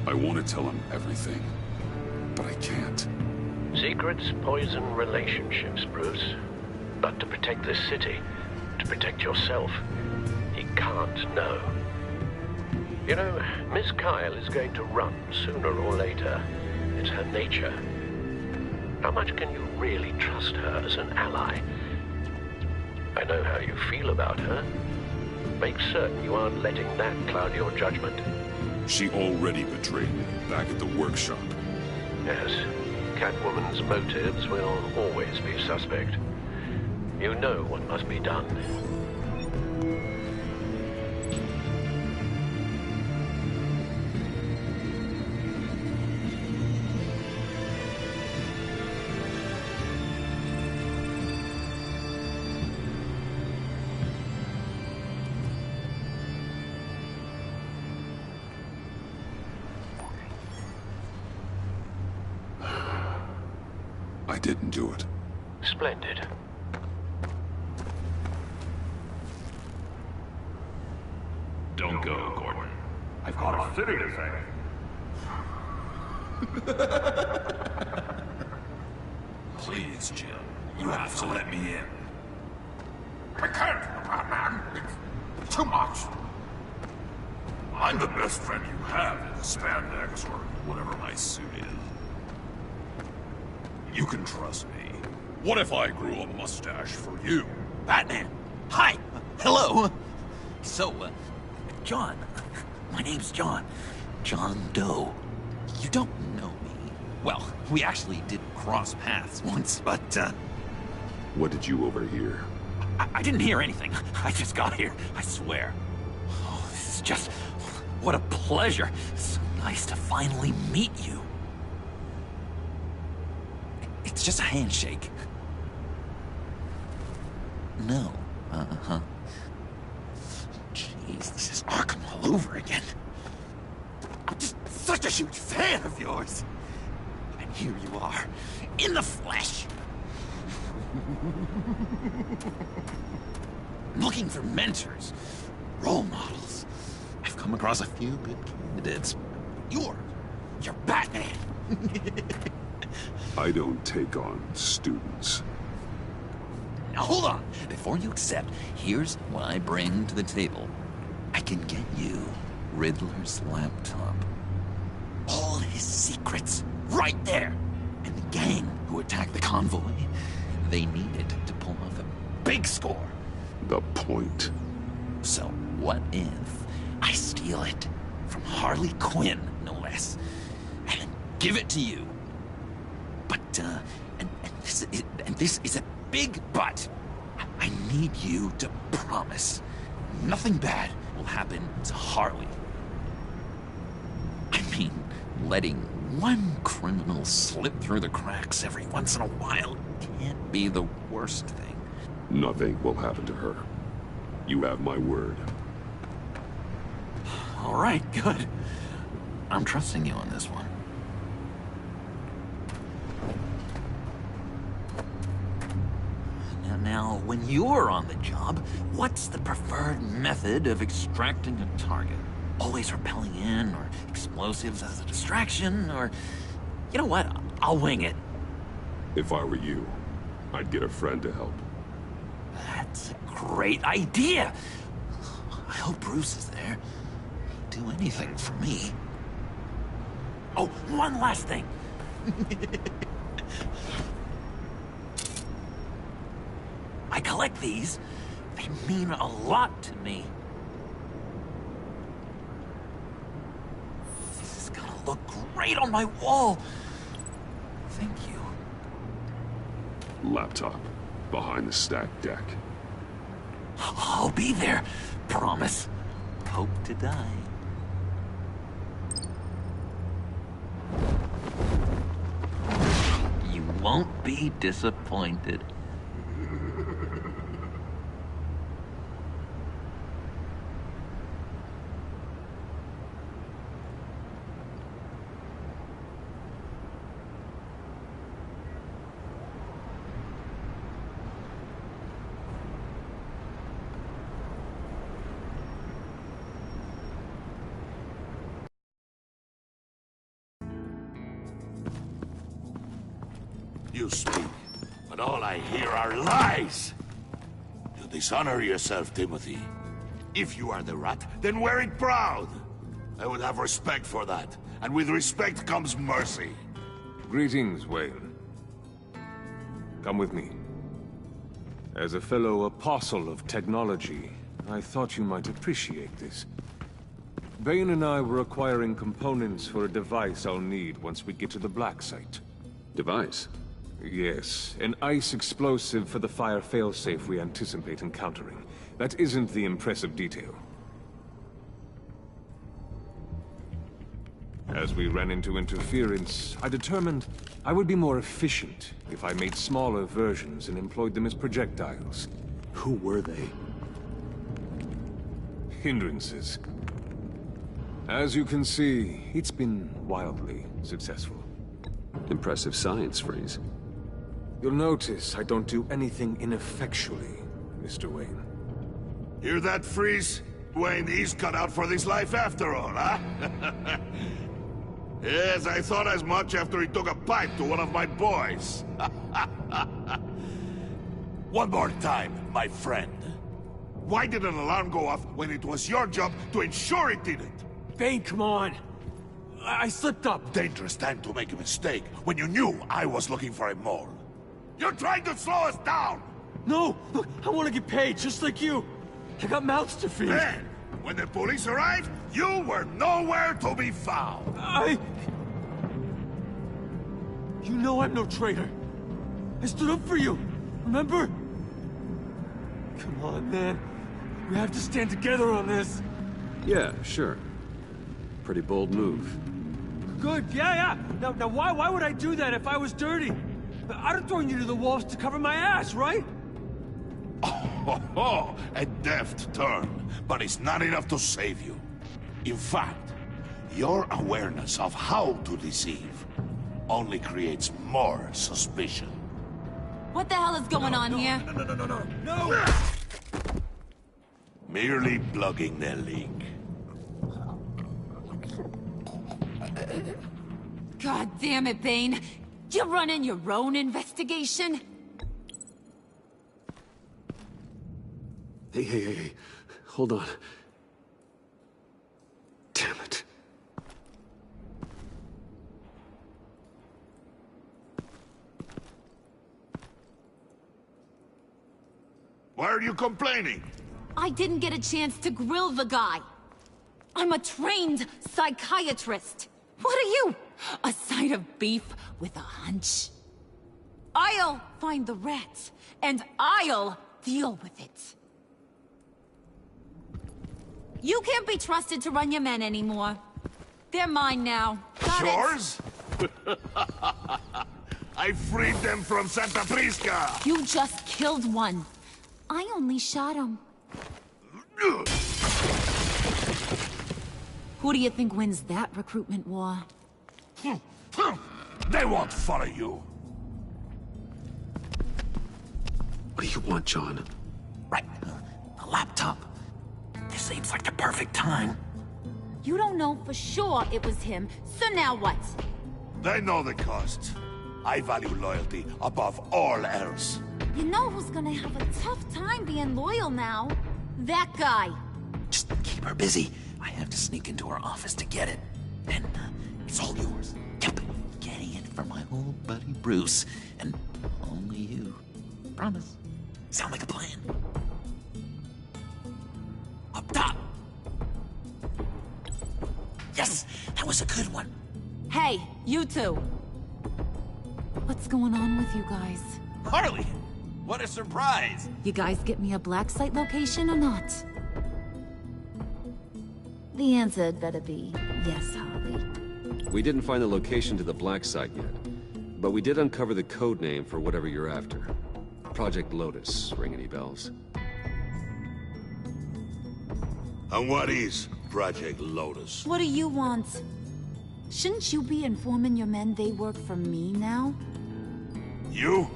S15: I want to tell him everything, but I can't.
S11: Secrets poison relationships, Bruce. But to protect this city, to protect yourself, he can't know. You know, Miss Kyle is going to run sooner or later. It's her nature. How much can you really trust her as an ally? I know how you feel about her. Make certain you aren't letting that cloud your judgment.
S15: She already betrayed me back at the workshop.
S11: Yes, Catwoman's motives will always be suspect. You know what must be done.
S15: I didn't do it.
S11: Splendid.
S16: Don't go, Gordon. I've got a fitting to say. Please, Jim. You have to let me in. I can't, Batman. It's too much. I'm the best friend you have in the spandex or whatever my suit is. You can trust me. What if I grew a mustache for you?
S6: Batman! Hi! Hello! So, John. My name's John. John Doe. You don't know me. Well, we actually did cross paths once, but,
S15: What did you overhear?
S6: I didn't hear anything. I just got here, I swear. Oh, this is just... What a pleasure. So nice to finally meet you. just a handshake. No. Uh-huh. Jeez, this is Arkham all over again. I'm just such a huge fan of yours. And here you are, in the flesh. I'm looking for mentors, role models. I've come across a few good candidates. You're Batman.
S15: I don't take on students.
S6: Now hold on. Before you accept, here's what I bring to the table. I can get you Riddler's laptop. All his secrets, right there. And the gang who attacked the convoy, they needed to pull off a big score.
S15: The point.
S6: So what if I steal it from Harley Quinn, no less, and then give it to you? But, and this is a big but. I need you to promise nothing bad will happen to Harley. I mean, letting one criminal slip through the cracks every once in a while can't be the worst thing.
S15: Nothing will happen to her. You have my word.
S6: All right, good. I'm trusting you on this one. Now, when you're on the job, what's the preferred method of extracting a target? Always rappelling in, or explosives as a distraction, or... You know what? I'll wing it.
S15: If I were you, I'd get a friend to help.
S6: That's a great idea! I hope Bruce is there. He'd do anything for me. Oh, one last thing! I collect these. They mean a lot to me. This is gonna look great on my wall. Thank you.
S15: Laptop. Behind the stacked deck.
S6: I'll be there. Promise. Hope to die. You won't be disappointed.
S7: You speak, but all I hear are lies! You dishonor yourself, Timothy. If you are the rat, then wear it proud! I would have respect for that, and with respect comes mercy.
S4: Greetings, Wayne. Come with me. As a fellow apostle of technology, I thought you might appreciate this. Bane and I were acquiring components for a device I'll need once we get to the Black Site.
S15: Device?
S4: Yes, an ice explosive for the fire failsafe we anticipate encountering. That isn't the impressive detail. As we ran into interference, I determined I would be more efficient if I made smaller versions and employed them as projectiles.
S15: Who were they?
S4: Hindrances. As you can see, it's been wildly successful.
S15: Impressive science, Freeze.
S4: You'll notice I don't do anything ineffectually, Mr. Wayne.
S7: Hear that, Freeze? Wayne, he's cut out for this life after all, huh? Yes, I thought as much after he took a pipe to one of my boys. One more time, my friend. Why did an alarm go off when it was your job to ensure it didn't?
S8: Bane, come on! I slipped up!
S7: Dangerous time to make a mistake when you knew I was looking for a mole. You're trying to slow us down!
S8: No! Look, I want to get paid, just like you! I got mouths to feed!
S7: Then, when the police arrived, you were nowhere to be found!
S8: You know I'm no traitor! I stood up for you, remember? Come on, man. We have to stand together on this!
S15: Yeah, sure. Pretty bold move.
S8: Good, yeah. Now why would I do that if I was dirty? I'd have thrown you to the wolves to cover my ass, right?
S7: Oh, a deft turn, but it's not enough to save you. In fact, your awareness of how to deceive only creates more suspicion.
S3: What the hell is going on here?
S8: No!
S7: Merely plugging the leak.
S3: God damn it, Bane. You're running your own investigation?
S1: Hey. Hold on. Damn it.
S7: Why are you complaining?
S3: I didn't get a chance to grill the guy. I'm a trained psychiatrist. What are you? A side of beef with a hunch? I'll find the rats, and I'll deal with it. You can't be trusted to run your men anymore. They're mine now. Got
S7: Yours? I freed them from Santa Prisca!
S3: You just killed one. I only shot him. Who do you think wins that recruitment war?
S7: They won't follow you.
S1: What do you want, John?
S6: Right. A laptop. This seems like the perfect time.
S3: You don't know for sure it was him, so now what?
S7: They know the cost. I value loyalty above all else.
S3: You know who's gonna have a tough time being loyal now? That guy.
S6: Just keep her busy. I have to sneak into her office to get it. Then it's all yours. Yep. Getting it for my old buddy Bruce. And only you. Promise. Sound like a plan? Up top! Yes! That was a good one.
S3: Hey, you two. What's going on with you guys?
S12: Harley! What a surprise!
S3: You guys get me a black site location or not? The answer had better be yes, Harley.
S5: We didn't find the location to the black site yet, but we did uncover the code name for whatever you're after. Project Lotus. Ring any bells?
S7: And what is Project Lotus?
S3: What do you want? Shouldn't you be informing your men they work for me now?
S7: You?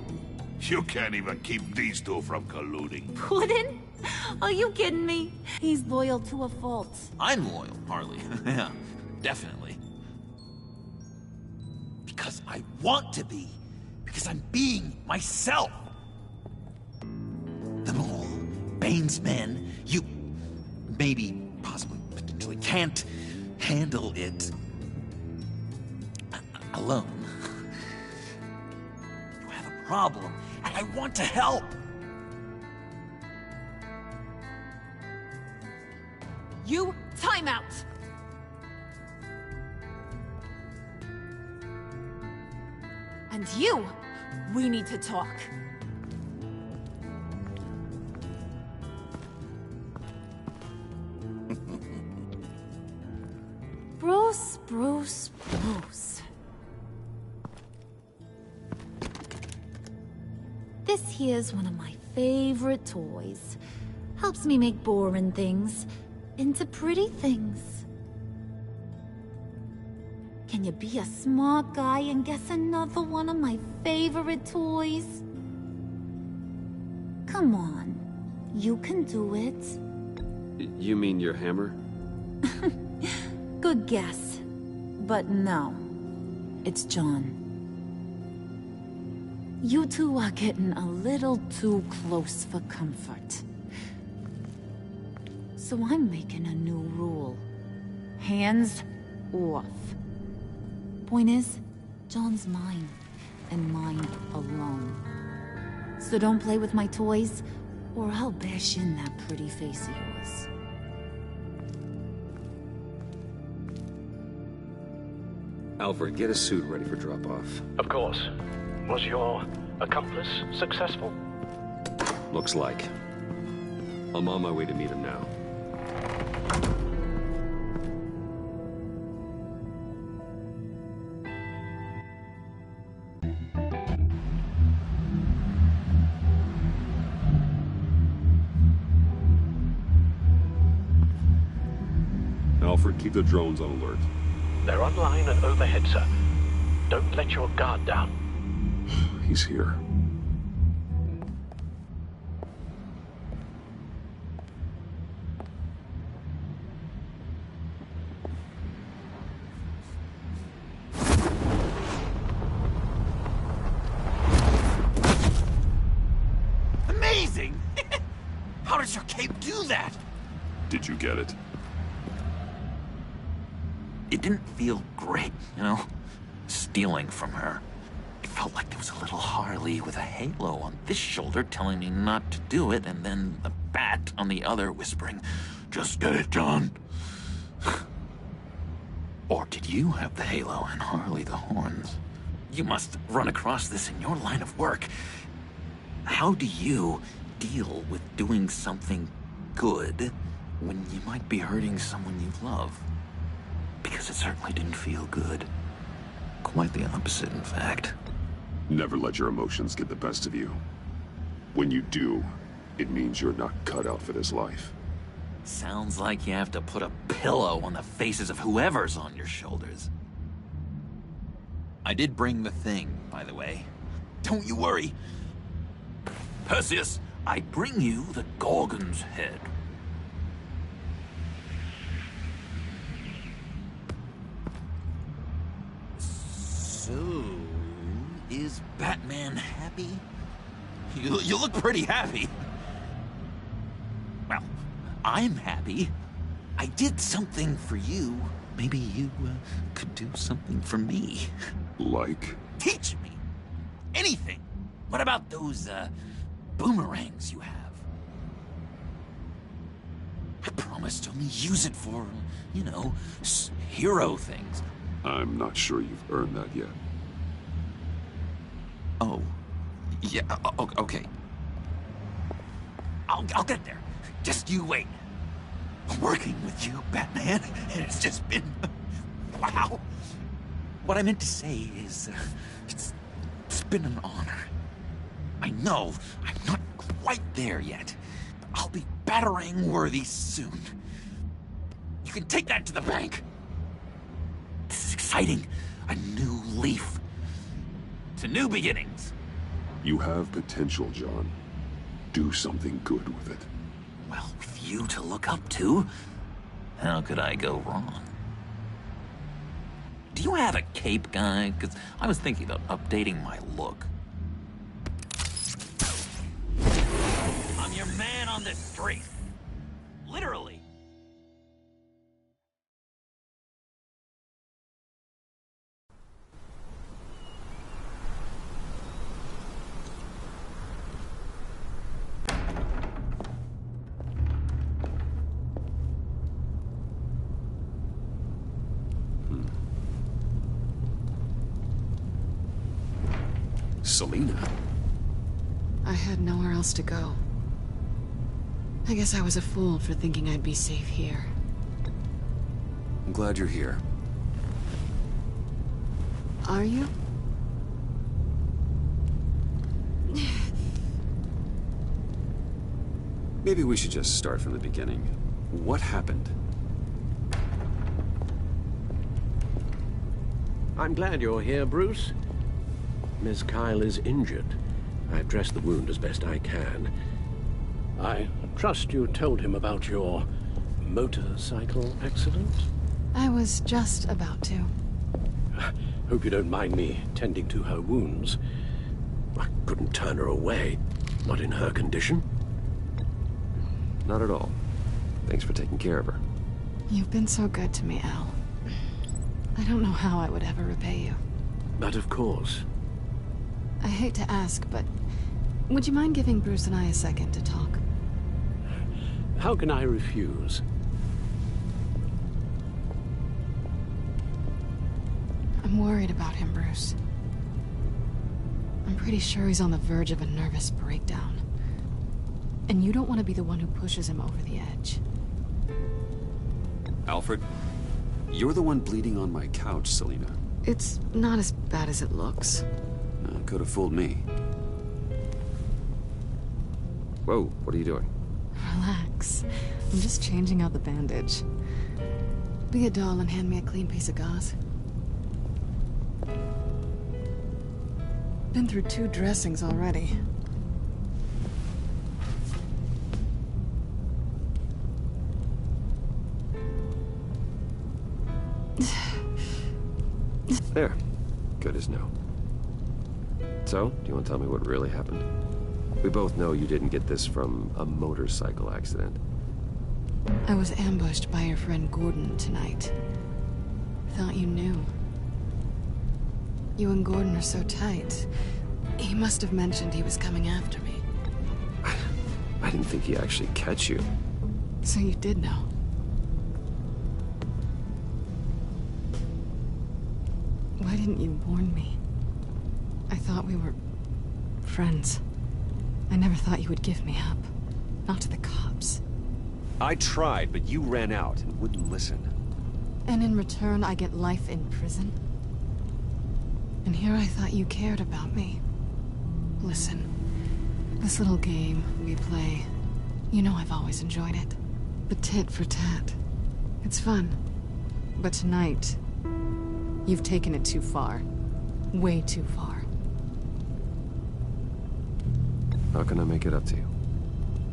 S7: You can't even keep these two from colluding.
S3: Puddin'? Are you kidding me? He's loyal to a fault.
S6: I'm loyal, Harley. Yeah, definitely. Because I want to be. Because I'm being myself. The mole, Bane's men, you maybe, possibly, potentially can't handle it alone. You have a problem, and I want to help.
S3: You, time out! And you, we need to talk. Bruce. This here's one of my favorite toys. Helps me make boring things into pretty things. Can you be a smart guy and guess another one of my favorite toys? Come on, you can do it.
S5: You mean your hammer?
S3: Good guess. But no, it's John. You two are getting a little too close for comfort. So I'm making a new rule. Hands off. Point is, John's mine, and mine alone. So don't play with my toys, or I'll bash in that pretty face of yours.
S5: Alfred, get a suit ready for drop-off.
S17: Of course. Was your accomplice successful?
S5: Looks like. I'm on my way to meet him now.
S15: Alfred. Keep the drones on alert.
S17: They're online and overhead, sir. Don't let your guard down.
S15: He's here.
S12: Amazing! How does your cape do that?
S15: Did you get it?
S6: It didn't feel great, you know? Stealing from her. It felt like there was a little Harley with a halo on this shoulder telling me not to do it, and then the bat on the other whispering, "Just get it, John." Or did you have the halo and Harley the horns? You must run across this in your line of work. How do you deal with doing something good when you might be hurting someone you love? Because it certainly didn't feel good. Quite the opposite, in fact.
S15: Never let your emotions get the best of you. When you do, it means you're not cut out for this life.
S6: Sounds like you have to put a pillow on the faces of whoever's on your shoulders. I did bring the thing, by the way. Don't you worry. Perseus, I bring you the Gorgon's head. So, is Batman happy? You look pretty happy. Well, I'm happy. I did something for you. Maybe you could do something for me.
S15: Like?
S6: Teach me. Anything. What about those, boomerangs you have? I promise to only use it for, you know, hero things.
S15: I'm not sure you've earned that yet.
S6: Oh. Yeah, okay. I'll get there. Just you wait. Working with you, Batman, it's just been... wow. What I meant to say is, it's been an honor. I know I'm not quite there yet, but I'll be battering-worthy soon. You can take that to the bank. This is exciting. A new leaf. To new beginnings.
S15: You have potential, John. Do something good with it.
S6: Well, with you to look up to, how could I go wrong? Do you have a cape, guy? Because I was thinking about updating my look. I'm your man on the street. Literally.
S1: Selina?
S2: I had nowhere else to go. I guess I was a fool for thinking I'd be safe here.
S1: I'm glad you're here.
S2: Are you?
S1: Maybe we should just start from the beginning. What happened?
S10: I'm glad you're here, Bruce. Miss Kyle is injured. I've dressed the wound as best I can. I trust you told him about your motorcycle accident?
S2: I was just about to.
S10: Hope you don't mind me tending to her wounds. I couldn't turn her away, not in her condition.
S5: Not at all. Thanks for taking care of her.
S2: You've been so good to me, Al. I don't know how I would ever repay you.
S10: But of course.
S2: I hate to ask, but would you mind giving Bruce and I a second to talk?
S10: How can I refuse?
S2: I'm worried about him, Bruce. I'm pretty sure he's on the verge of a nervous breakdown. And you don't want to be the one who pushes him over the edge.
S1: Alfred, you're the one bleeding on my couch, Selina.
S2: It's not as bad as it looks.
S1: Could have fooled me.
S5: Whoa, what are you doing?
S2: Relax. I'm just changing out the bandage. Be a doll and hand me a clean piece of gauze. Been through 2 dressings already.
S5: There. Good as new. So, do you want to tell me what really happened? We both know you didn't get this from a motorcycle accident.
S2: I was ambushed by your friend Gordon tonight. Thought you knew. You and Gordon are so tight. He must have mentioned he was coming after me.
S5: I didn't think he'd actually catch you.
S2: So you did know. Why didn't you warn me? I thought we were friends. I never thought you would give me up. Not to the cops.
S5: I tried, but you ran out and wouldn't listen.
S2: And in return, I get life in prison? And here I thought you cared about me. Listen, this little game we play, you know I've always enjoyed it. The tit for tat. It's fun. But tonight, you've taken it too far. Way too far.
S5: How can I make it up to you?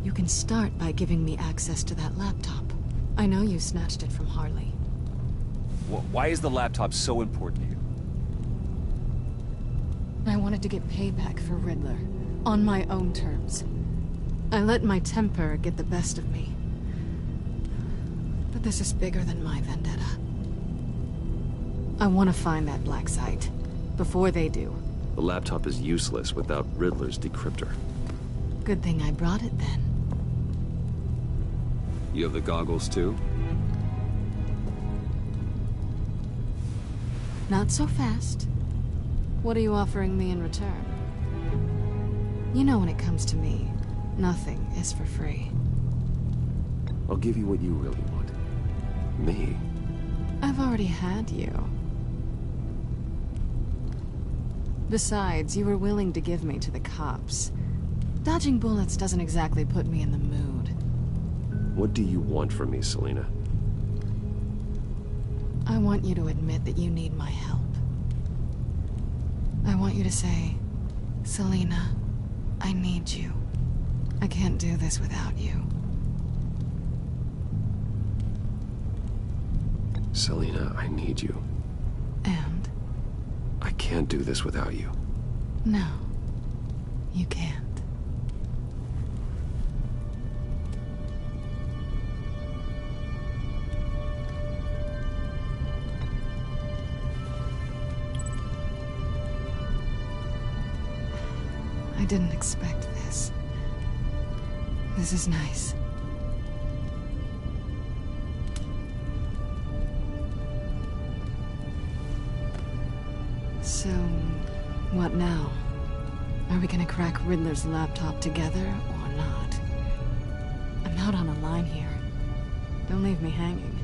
S2: You can start by giving me access to that laptop. I know you snatched it from Harley.
S5: Why is the laptop so important to you?
S2: I wanted to get payback for Riddler. On my own terms. I let my temper get the best of me. But this is bigger than my vendetta. I want to find that black site. Before they do.
S5: The laptop is useless without Riddler's decryptor.
S2: Good thing I brought it then.
S5: You have the goggles too?
S2: Not so fast. What are you offering me in return? You know when it comes to me, nothing is for free.
S5: I'll give you what you really want. Me?
S2: I've already had you. Besides, you were willing to give me to the cops. Dodging bullets doesn't exactly put me in the mood.
S5: What do you want from me, Selina?
S2: I want you to admit that you need my help. I want you to say, Selina, I need you. I can't do this without you.
S5: Selina, I need you.
S2: And?
S5: I can't do this without you.
S2: No, you can't. I didn't expect this. This is nice. So, what now? Are we gonna crack Riddler's laptop together, or not? I'm out on a line here. Don't leave me hanging.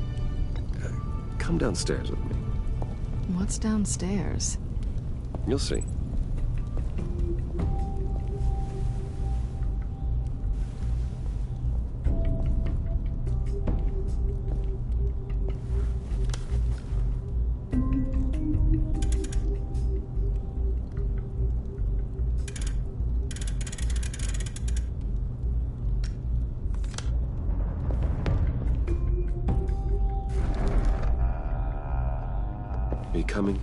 S5: Come downstairs with me.
S2: What's downstairs?
S5: You'll see. Are you coming?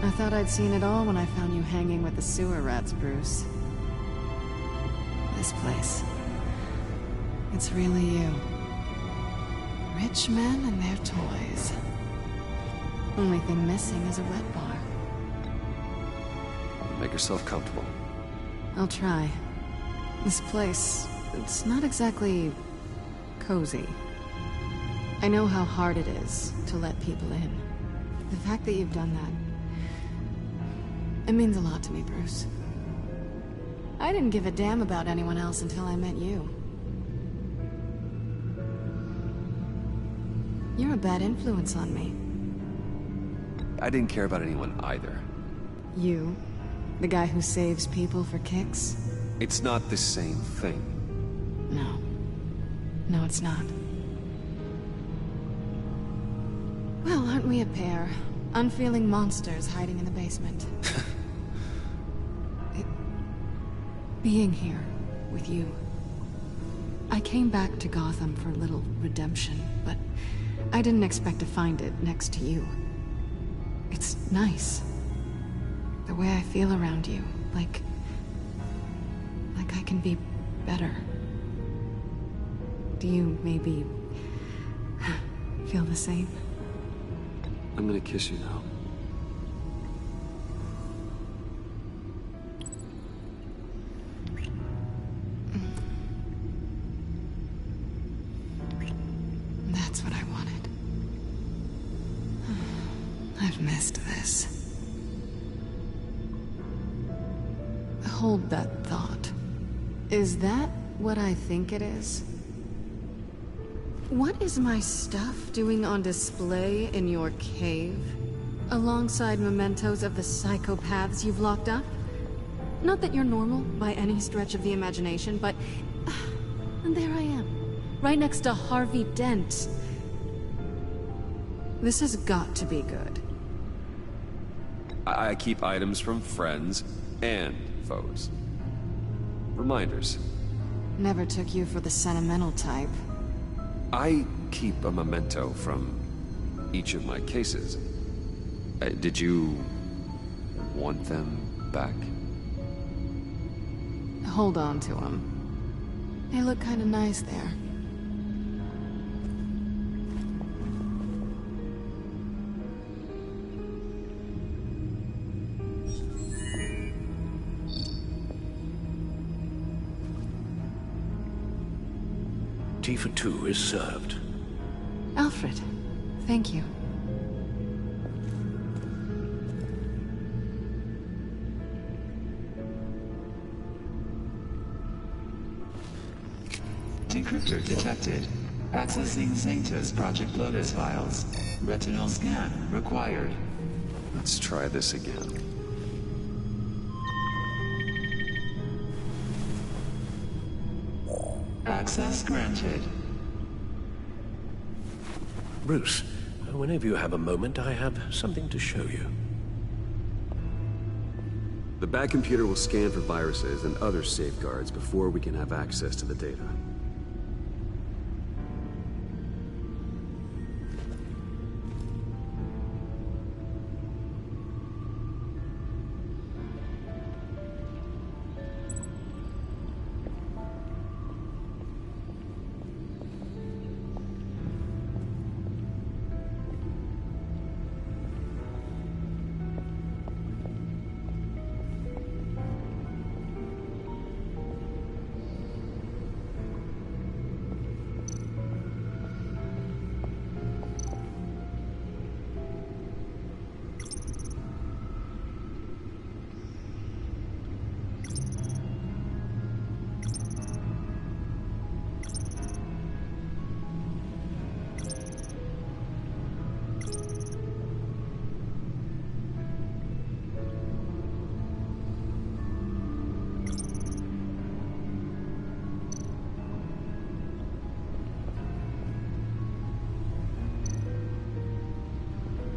S2: I thought I'd seen it all when I found you hanging with the sewer rats, Bruce. This place. It's really you. Rich men and their toys. Only thing missing is a wet bar.
S5: Make yourself comfortable.
S2: I'll try. This place, it's not exactly cozy. I know how hard it is to let people in. The fact that you've done that, it means a lot to me, Bruce. I didn't give a damn about anyone else until I met you. You're a bad influence on me.
S5: I didn't care about anyone either.
S2: You? The guy who saves people for kicks?
S5: It's not the same thing.
S2: No. No, it's not. Well, aren't we a pair? Unfeeling monsters hiding in the basement. Being here with you. I came back to Gotham for a little redemption, but I didn't expect to find it next to you. It's nice. The way I feel around you, like I can be better. Do you maybe feel the same?
S5: I'm gonna kiss you now.
S2: That's what I wanted. I've missed this. Hold that thought. Is that what I think it is? What is my stuff doing on display in your cave? Alongside mementos of the psychopaths you've locked up? Not that you're normal by any stretch of the imagination, but... and there I am, right next to Harvey Dent. This has got to be good.
S5: I keep items from friends and foes. Reminders.
S2: Never took you for the sentimental type.
S5: I keep a memento from each of my cases. Did you want them back?
S2: Hold on to them. They look kind of nice there.
S10: Tea for two is served.
S2: Alfred, thank you.
S13: Decryptor detected. Accessing Zeta's Project Lotus files. Retinal scan required.
S5: Let's try this again.
S13: Access granted.
S10: Bruce, whenever you have a moment, I have something to show you.
S5: The Bat computer will scan for viruses and other safeguards before we can have access to the data.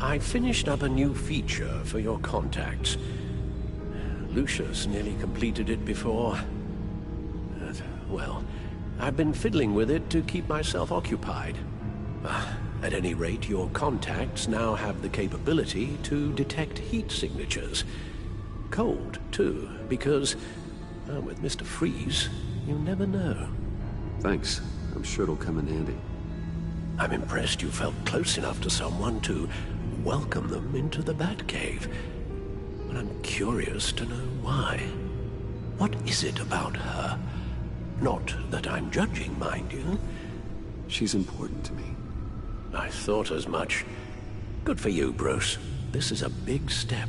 S10: I finished up a new feature for your contacts. Lucius nearly completed it before. Well, I've been fiddling with it to keep myself occupied. At any rate, your contacts now have the capability to detect heat signatures. Cold, too, because, with Mr. Freeze, you never know.
S5: Thanks. I'm sure it'll come in handy.
S10: I'm impressed you felt close enough to someone to welcome them into the Batcave. but I'm curious to know why. What is it about her? Not that I'm judging, mind you.
S1: She's important to me.
S10: I thought as much. Good for you, Bruce. This is a big step.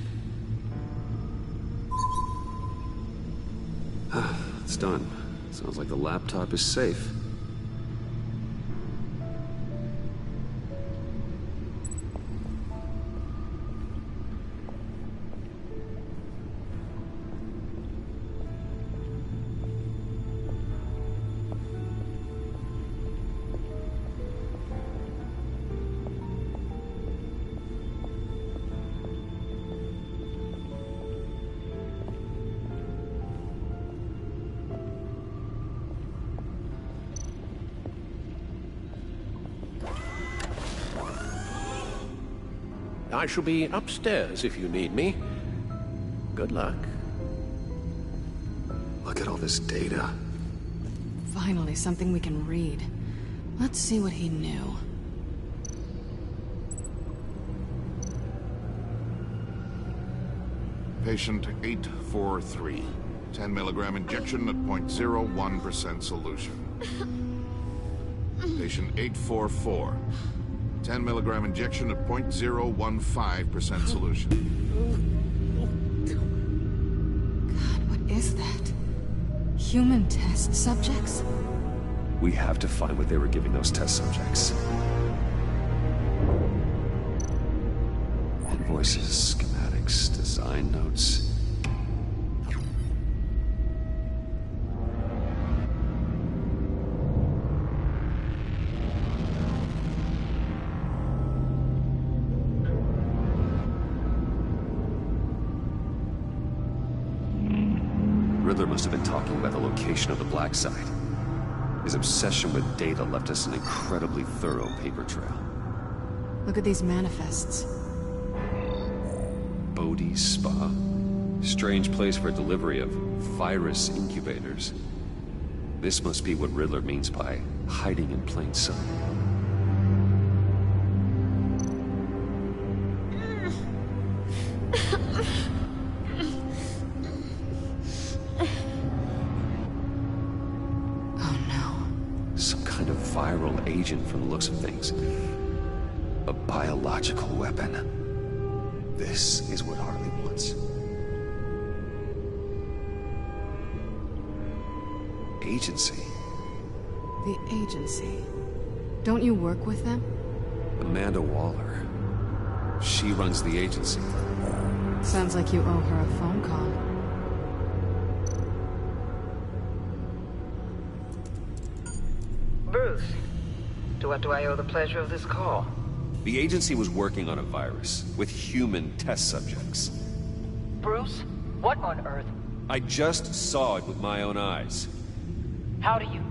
S1: It's done. Sounds like the laptop is safe.
S10: I shall be upstairs if you need me. Good luck.
S1: Look at all this data.
S2: Finally, something we can read. Let's see what he knew.
S18: Patient 843. 10 milligram injection at 0.01% solution. Patient 844. 10 milligram injection at 0.015% solution.
S2: God, what is that? Human test subjects?
S1: We have to find what they were giving those test subjects. Invoices, schematics, design notes. Riddler must have been talking about the location of the black site. His obsession with data left us an incredibly thorough paper trail.
S2: Look at these manifests.
S1: Bodhi's Spa. Strange place for delivery of virus incubators. This must be what Riddler means by hiding in plain sight. Viral agent from the looks of things. A biological weapon. This is what Harley wants. Agency.
S2: The agency. Don't you work with them?
S1: Amanda Waller. She runs the agency.
S2: Sounds like you owe her a phone call.
S9: Bruce, to what do I owe the pleasure of this call?
S1: The agency was working on a virus with human test subjects.
S9: Bruce, what on earth?
S1: I just saw it with my own eyes.
S9: How do you...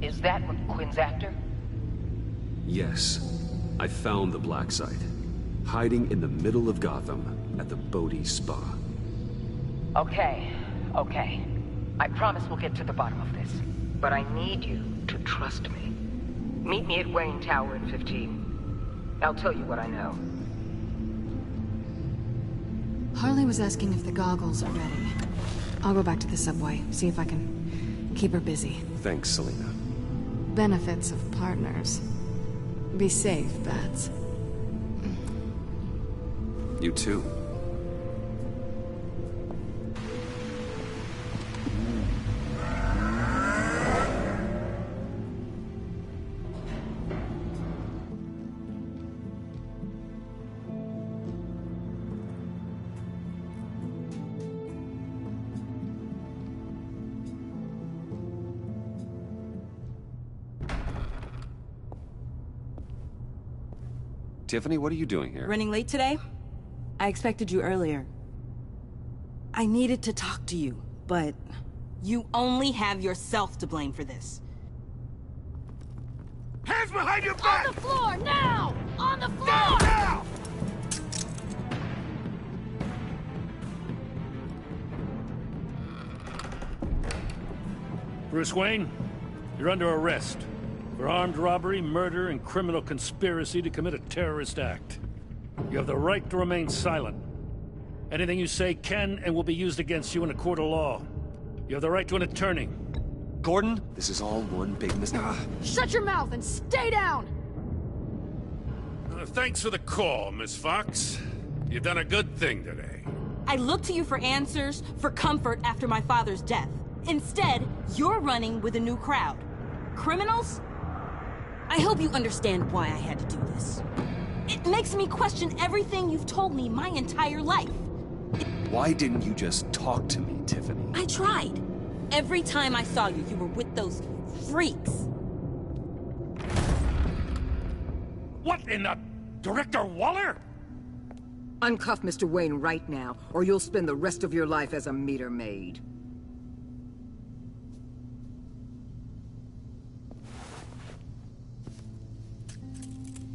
S9: Is that what Quinn's after?
S1: Yes. I found the black site. Hiding in the middle of Gotham at the Bodhi Spa.
S9: Okay. I promise we'll get to the bottom of this. But I need you to trust me. Meet me at Wayne Tower in 15. I'll tell you what I know.
S2: Harley was asking if the goggles are ready. I'll go back to the subway, see if I can keep her busy.
S1: Thanks, Selina.
S2: Benefits of partners. Be safe, Bats.
S1: You too. Tiffany, what are you doing here?
S19: Running late today? I expected you earlier. I needed to talk to you, but you only have yourself to blame for this.
S16: Hands behind your back!
S3: On the floor, now! On the floor!
S16: Now!
S14: Bruce Wayne, you're under arrest for armed robbery, murder, and criminal conspiracy to commit a terrorist act. You have the right to remain silent. Anything you say can and will be used against you in a court of law. You have the right to an attorney.
S1: Gordon, this is all one big
S2: Shut your mouth and stay down!
S14: Thanks for the call, Miss Fox. You've done a good thing today.
S19: I look to you for answers, for comfort after my father's death. Instead, you're running with a new crowd. Criminals? I hope you understand why I had to do this. It makes me question everything you've told me my entire life.
S1: Why didn't you just talk to me, Tiffany?
S19: I tried. Every time I saw you, you were with those freaks.
S14: What in the... Director Waller?
S20: Uncuff Mr. Wayne right now, or you'll spend the rest of your life as a meter maid.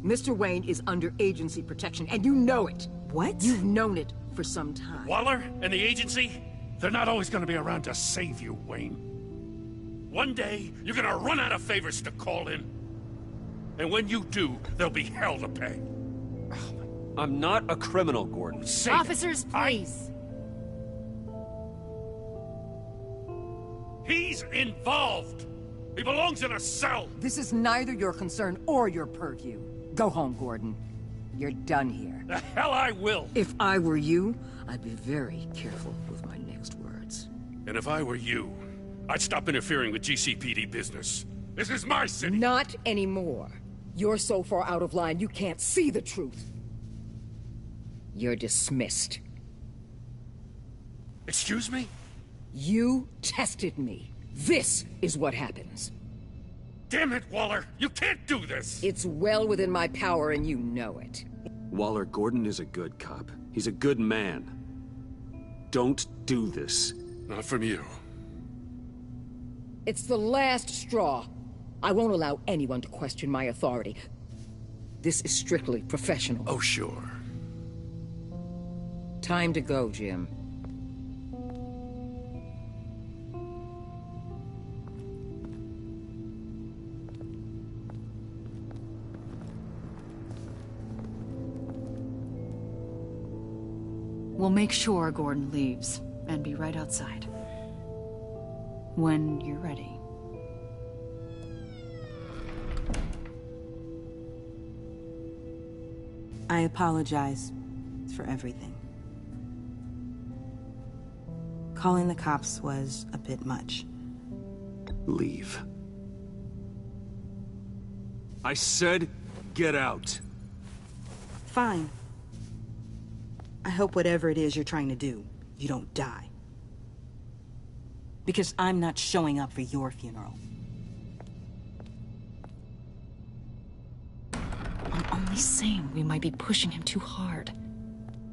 S20: Mr. Wayne is under agency protection, and you know it.
S19: What?
S20: You've known it for some time.
S14: Waller and the agency? They're not always gonna be around to save you, Wayne. One day, you're gonna run out of favors to call in. And when you do, there'll be hell to pay.
S1: I'm not a criminal, Gordon.
S2: Officers, please.
S14: He's involved. He belongs in a cell.
S20: This is neither your concern or your purview. Go home, Gordon. You're done here.
S14: The hell I will.
S20: If I were you, I'd be very careful with my next words.
S14: And if I were you, I'd stop interfering with GCPD business. This is my city.
S20: Not anymore. You're so far out of line, you can't see the truth. You're dismissed.
S14: Excuse me?
S20: You tested me. This is what happens.
S14: Damn it, Waller! You can't do this!
S20: It's well within my power and you know it.
S1: Waller, Gordon is a good cop. He's a good man. Don't do this.
S14: Not from you.
S20: It's the last straw. I won't allow anyone to question my authority. This is strictly professional.
S14: Oh, sure.
S20: Time to go, Jim.
S21: We'll make sure Gordon leaves, and be right outside. When you're ready.
S19: I apologize for everything. Calling the cops was a bit much.
S1: Leave. I said, get out.
S19: Fine. I hope whatever it is you're trying to do, you don't die. Because I'm not showing up for your funeral.
S21: I'm only saying we might be pushing him too hard.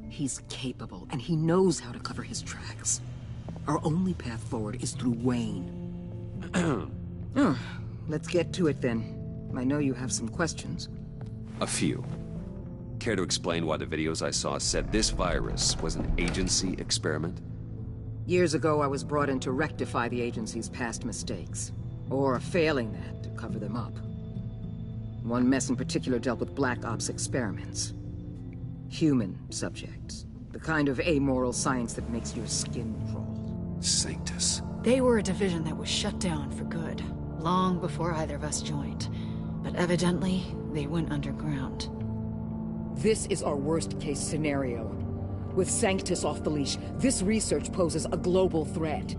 S20: He's capable, and he knows how to cover his tracks. Our only path forward is through Wayne. Let's get to it then. I know you have some questions.
S1: A few. Care to explain why the videos I saw said this virus was an agency experiment?
S20: Years ago, I was brought in to rectify the agency's past mistakes. Or, failing that, to cover them up. One mess in particular dealt with Black Ops experiments. Human subjects. The kind of amoral science that makes your skin crawl.
S1: Sanctus.
S21: They were a division that was shut down for good, long before either of us joined. But evidently, they went underground.
S20: This is our worst-case scenario. With Sanctus off the leash, this research poses a global threat.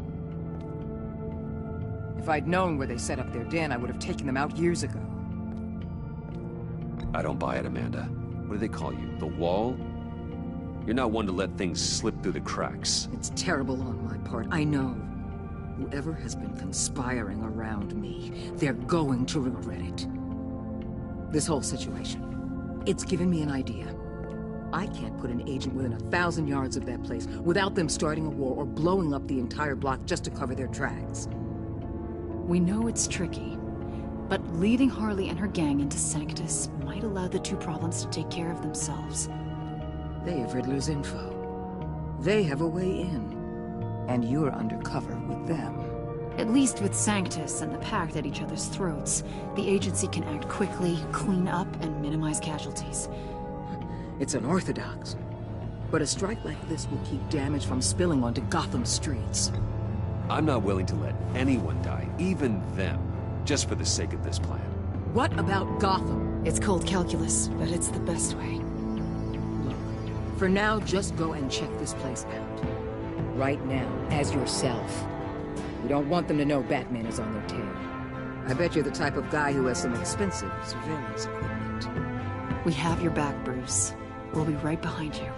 S20: If I'd known where they set up their den, I would have taken them out years ago.
S1: I don't buy it, Amanda. What do they call you? The Wall? You're not one to let things slip through the cracks.
S20: It's terrible on my part, I know. Whoever has been conspiring around me, they're going to regret it. This whole situation. It's given me an idea. I can't put an agent within 1,000 yards of that place without them starting a war or blowing up the entire block just to cover their tracks.
S21: We know it's tricky, but leading Harley and her gang into Sanctus might allow the two problems to take care of themselves.
S20: They have Riddler's info. They have a way in. And you're undercover with them.
S21: At least with Sanctus and the Pact at each other's throats, the agency can act quickly, clean up, and minimize casualties.
S20: It's unorthodox. But a strike like this will keep damage from spilling onto Gotham streets.
S1: I'm not willing to let anyone die, even them, just for the sake of this plan.
S20: What about Gotham?
S21: It's cold calculus, but it's the best way.
S20: Look, for now, just go and check this place out. Right now, as yourself. We don't want them to know Batman is on their tail. I bet you're the type of guy who has some expensive surveillance equipment.
S21: We have your back, Bruce. We'll be right behind you.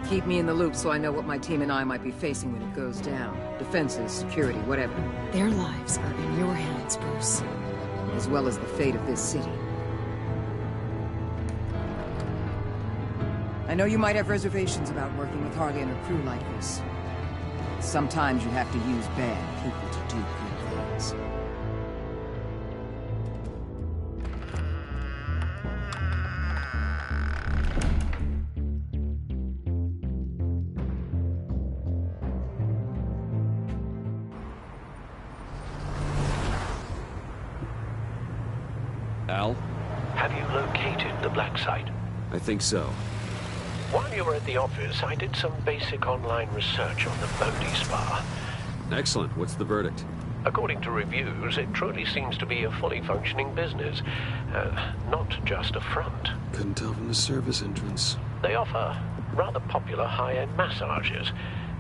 S20: Keep me in the loop so I know what my team and I might be facing when it goes down. Defenses, security, whatever.
S21: Their lives are in your hands, Bruce.
S20: As well as the fate of this city. I know you might have reservations about working with Harley and her crew like this. Sometimes you have to use bad people to do good things.
S1: Al?
S17: Have you located the black site?
S1: I think so.
S17: While you were at the office, I did some basic online research on the Bodhi Spa.
S1: Excellent. What's the verdict?
S17: According to reviews, it truly seems to be a fully functioning business. Not just a front.
S1: Couldn't tell from the service entrance.
S17: They offer rather popular high-end massages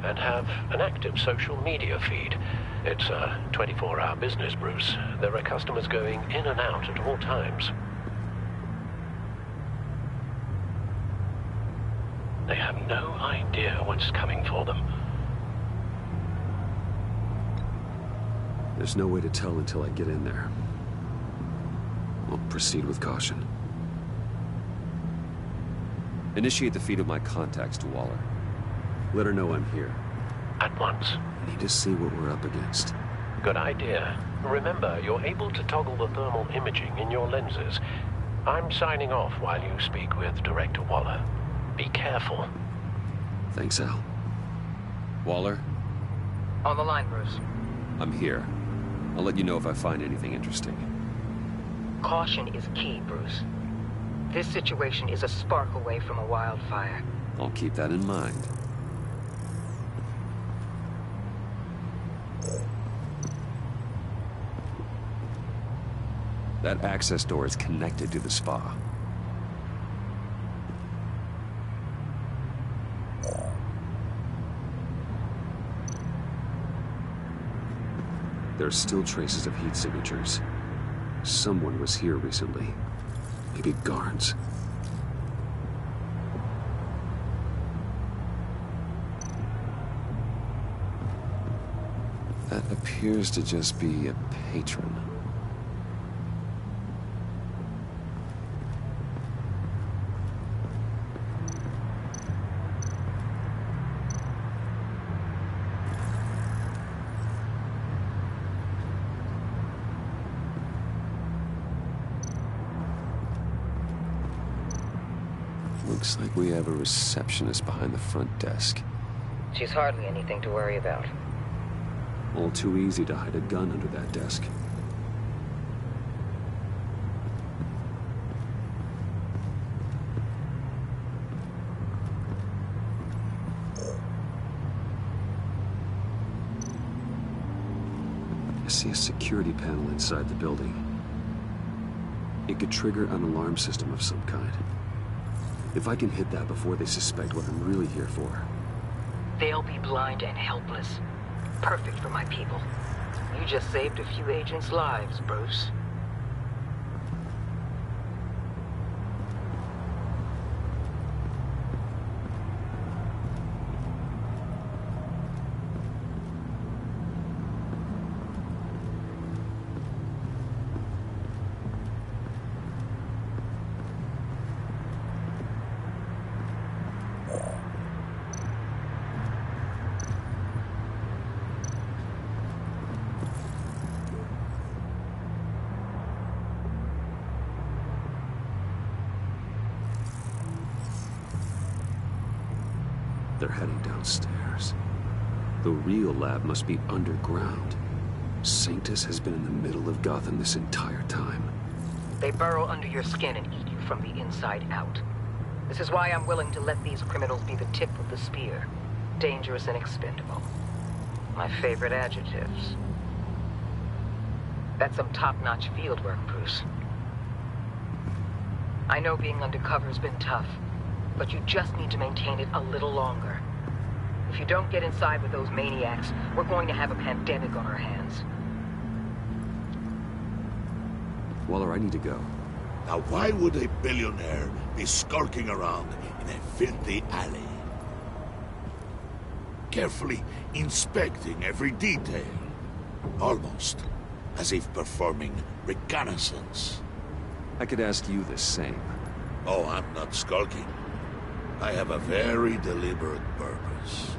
S17: and have an active social media feed. It's a 24-hour business, Bruce. There are customers going in and out at all times. They have no idea what's coming for them.
S1: There's no way to tell until I get in there. I'll proceed with caution. Initiate the feed of my contacts to Waller. Let her know I'm here.
S17: At once.
S1: I need to see what we're up against.
S17: Good idea. Remember, you're able to toggle the thermal imaging in your lenses. I'm signing off while you speak with Director Waller. Be careful.
S1: Thanks, Al. Waller?
S20: On the line, Bruce.
S1: I'm here. I'll let you know if I find anything interesting.
S20: Caution is key, Bruce. This situation is a spark away from a wildfire.
S1: I'll keep that in mind. That access door is connected to the spa. There are still traces of heat signatures. Someone was here recently. Maybe guards. That appears to just be a patron. Looks like we have a receptionist behind the front desk.
S20: She's hardly anything to worry about.
S1: All too easy to hide a gun under that desk. I see a security panel inside the building. It could trigger an alarm system of some kind. If I can hit that before they suspect what I'm really here for.
S20: They'll be blind and helpless. Perfect for my people. You just saved a few agents' lives, Bruce.
S1: They're heading downstairs. The real lab must be underground. Sanctus has been in the middle of Gotham this entire time.
S20: They burrow under your skin and eat you from the inside out.
S9: This is why I'm willing to let these criminals be the tip of the spear. Dangerous and expendable. My favorite adjectives. That's some top-notch field work, Bruce. I know being undercover's been tough, but you just need to maintain it a little longer. If you don't get inside with those maniacs, we're going to have a pandemic on our hands.
S1: Waller, I need to go.
S7: Now why would a billionaire be skulking around in a filthy alley? Carefully inspecting every detail. Almost as if performing reconnaissance.
S1: I could ask you the same.
S7: Oh, I'm not skulking. I have a very deliberate purpose.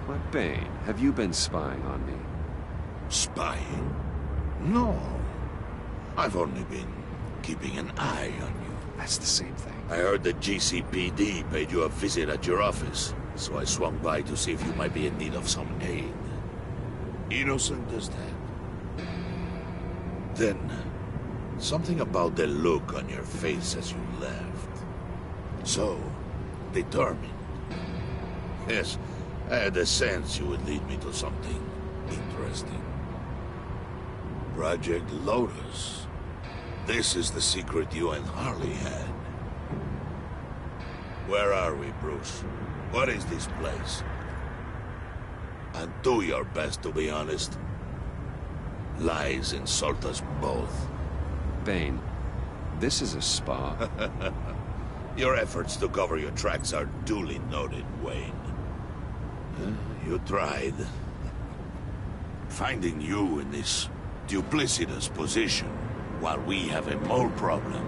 S1: But Bane, have you been spying on me?
S7: Spying? No. I've only been keeping an eye on you.
S1: That's the same thing.
S7: I heard the GCPD paid you a visit at your office, so I swung by to see if you might be in need of some aid. Innocent as that. Then, something about the look on your face as you left. So, determined. Yes, I had a sense you would lead me to something interesting. Project Lotus. This is the secret you and Harley had. Where are we, Bruce? What is this place? And do your best to be honest. Lies insult us both.
S1: Bane, this is a spa.
S7: Your efforts to cover your tracks are duly noted, Wayne. You tried. Finding you in this duplicitous position while we have a mole problem.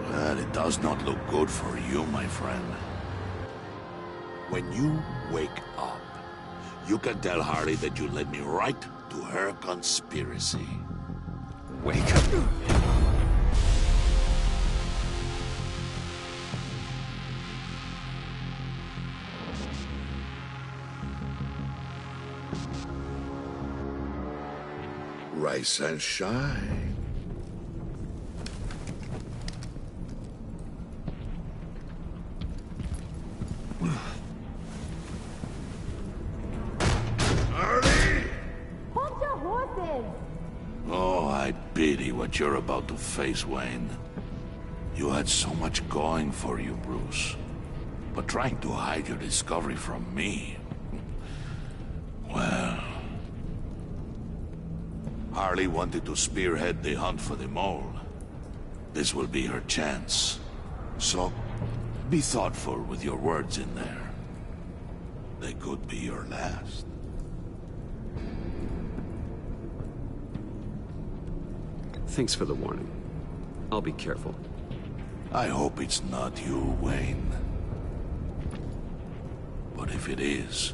S7: Well, it does not look good for you, my friend. When you wake up, you can tell Harley that you led me right to her conspiracy.
S1: Wake up.
S7: Rise and shine. Harley!
S3: Hold your horses!
S7: Oh, I pity what you're about to face, Wayne. You had so much going for you, Bruce. But trying to hide your discovery from me... Well... Harley wanted to spearhead the hunt for the mole. This will be her chance. So, be thoughtful with your words in there. They could be your last.
S1: Thanks for the warning. I'll be careful.
S7: I hope it's not you, Wayne. But if it is,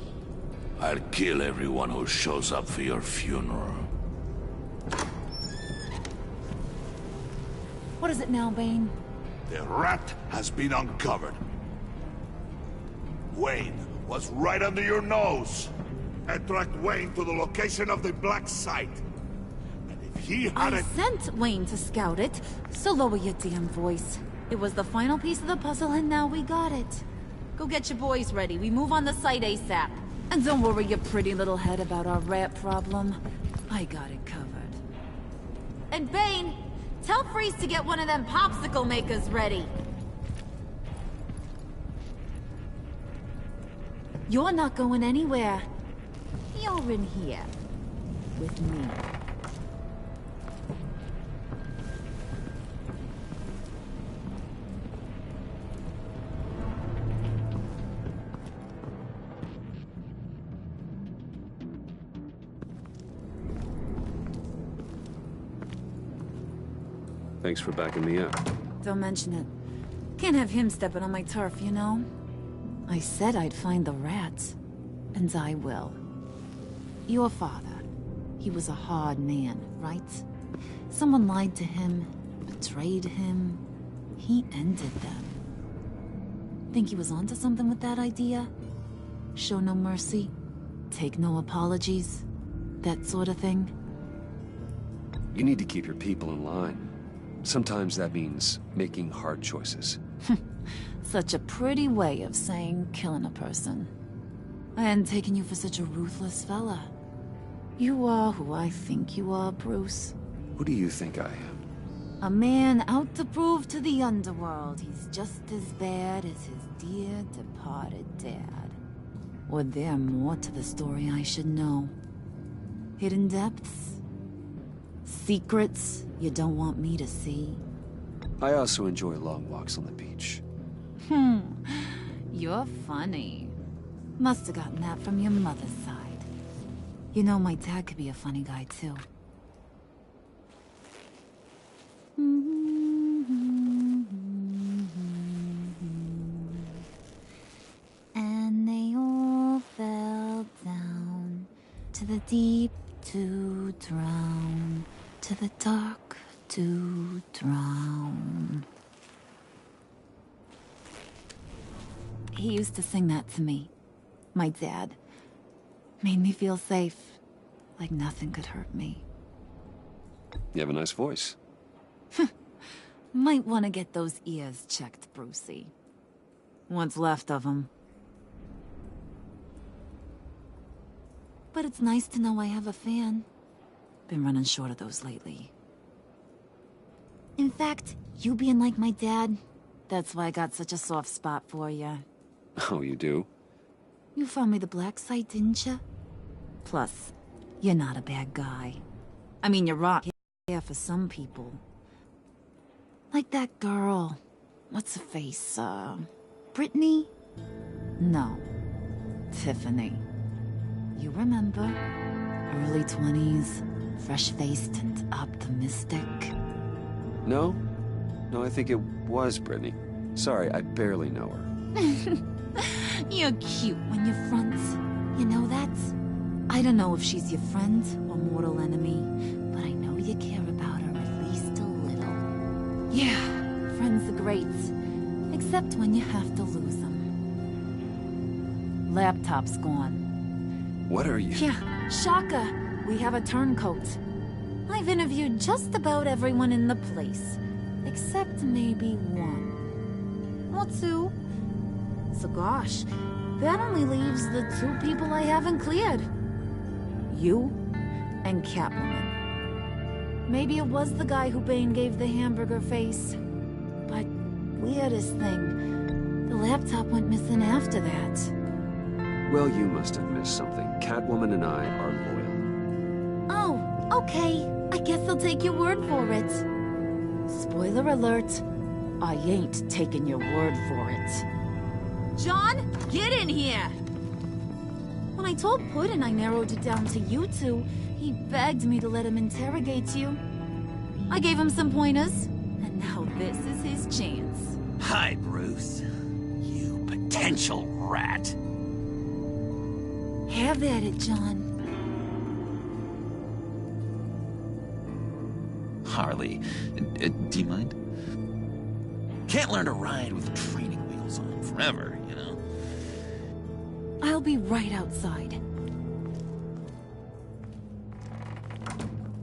S7: I'll kill everyone who shows up for your funeral.
S3: What is it now, Bane?
S7: The rat has been uncovered. Wayne was right under your nose. I tracked Wayne to the location of the black site. And if he
S3: I sent Wayne to scout it, so lower your damn voice. It was the final piece of the puzzle, and now we got it. Go get your boys ready. We move on the site ASAP. And don't worry your pretty little head about our rat problem. I got it covered. And Bane, tell Freeze to get one of them popsicle makers ready. You're not going anywhere. You're in here. With me.
S1: Thanks for backing me up.
S3: Don't mention it. Can't have him stepping on my turf, you know? I said I'd find the rats. And I will. Your father. He was a hard man, right? Someone lied to him, betrayed him. He ended them. Think he was onto something with that idea? Show no mercy? Take no apologies? That sort of thing?
S1: You need to keep your people in line. Sometimes that means making hard choices.
S3: Such a pretty way of saying killing a person. I hadn't taken you for such a ruthless fella. You are who I think you are, Bruce.
S1: Who do you think I am?
S3: A man out to prove to the underworld he's just as bad as his dear departed dad. Or there more to the story I should know? Hidden depths? Secrets you don't want me to see?
S1: I also enjoy long walks on the beach.
S3: You're funny. Must have gotten that from your mother's side. You know, my dad could be a funny guy, too. And they all fell down to the deep to drown, to the dark to drown. He used to sing that to me. My dad. Made me feel safe. Like nothing could hurt me.
S1: You have a nice voice.
S3: Might want to get those ears checked, Brucey. What's left of them. But it's nice to know I have a fan. Been running short of those lately. In fact, you being like my dad, that's why I got such a soft spot for you.
S1: Oh, you do?
S3: You found me the black site, didn't you? Plus, you're not a bad guy. I mean, you're wrong here for some people. Like that girl. What's her face? Brittany? No. Tiffany. You remember? Early 20s, fresh-faced and optimistic.
S1: No? No, I think it was Brittany. Sorry, I barely know her.
S3: You're cute when you're friends. You know that? I don't know if she's your friend or mortal enemy, but I know you care about her at least a little. Yeah, friends are great. Except when you have to lose them. Laptop's gone.
S1: What are you?
S3: Yeah, shocker. We have a turncoat. I've interviewed just about everyone in the place. Except maybe one. Or two. So gosh, that only leaves the two people I haven't cleared. You and Catwoman. Maybe it was the guy who Bane gave the hamburger face. But weirdest thing, the laptop went missing after that.
S1: Well, you must have missed something. Catwoman and I are loyal.
S3: Oh, okay. I guess I'll take your word for it. Spoiler alert, I ain't taking your word for it. John, get in here! When I told Puddin' I narrowed it down to you two, he begged me to let him interrogate you. I gave him some pointers, and now this is his chance.
S6: Hi, Bruce. You potential rat.
S3: Have at it, John.
S6: Harley, do you mind? Can't learn to ride with training wheels on forever, you know?
S3: I'll be right outside.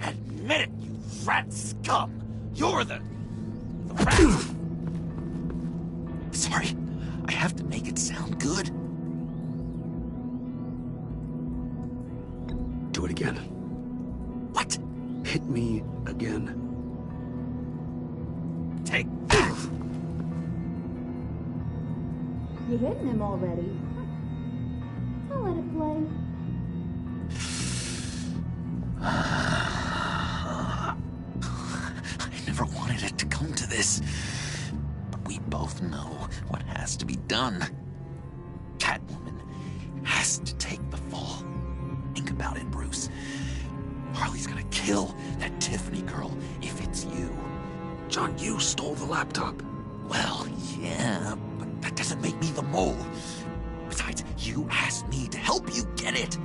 S6: Admit it, you rat scum! You're the rat! Sorry, I have to make it sound good.
S1: Do it again.
S6: What?
S1: Hit me again.
S6: Take that!
S3: You're hitting him already. I'll let it play.
S6: I never wanted it to come to this. But we both know what has to be done. Catwoman has to take the fall. Think about it, Bruce. Harley's gonna kill that Tiffany girl if it's you.
S1: John, you stole the laptop.
S6: Well, yeah, but that doesn't make me the mole. Besides, you asked me to help you get it.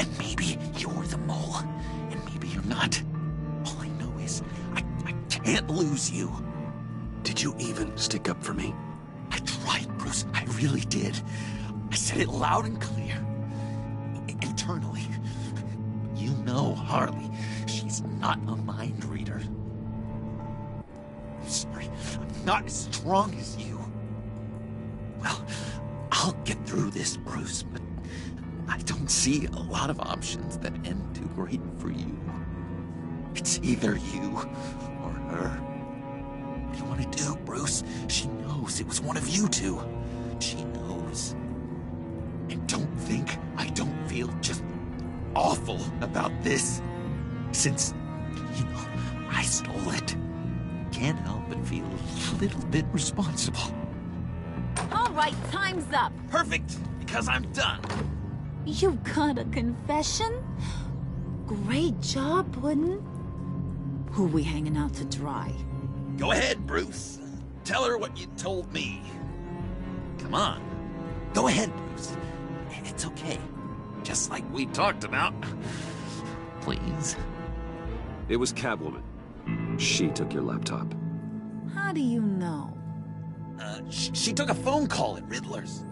S6: And maybe you're the mole, and maybe you're not. All I know is I can't lose you.
S1: Did you even stick up for me?
S6: I tried, Bruce. I really did. I said it loud and clear. Internally. You know Harley. She's not a mind reader. I'm sorry. I'm not as strong as you. through this, Bruce, but I don't see a lot of options that end too great for you. It's either you or her. What do you want to do, Bruce? She knows it was one of you two. She knows. And don't think I don't feel just awful about this. Since, you know, I stole it. Can't help but feel a little bit responsible.
S3: All right, time's up.
S6: Perfect, because I'm done.
S3: You got a confession? Great job, Puddin'. Who we hanging out to dry?
S6: Go ahead, Bruce. Tell her what you told me. Come on. Go ahead, Bruce. It's okay. Just like we talked about. Please.
S1: It was Catwoman. She took your laptop.
S3: How do you know?
S6: She took a phone call at Riddler's.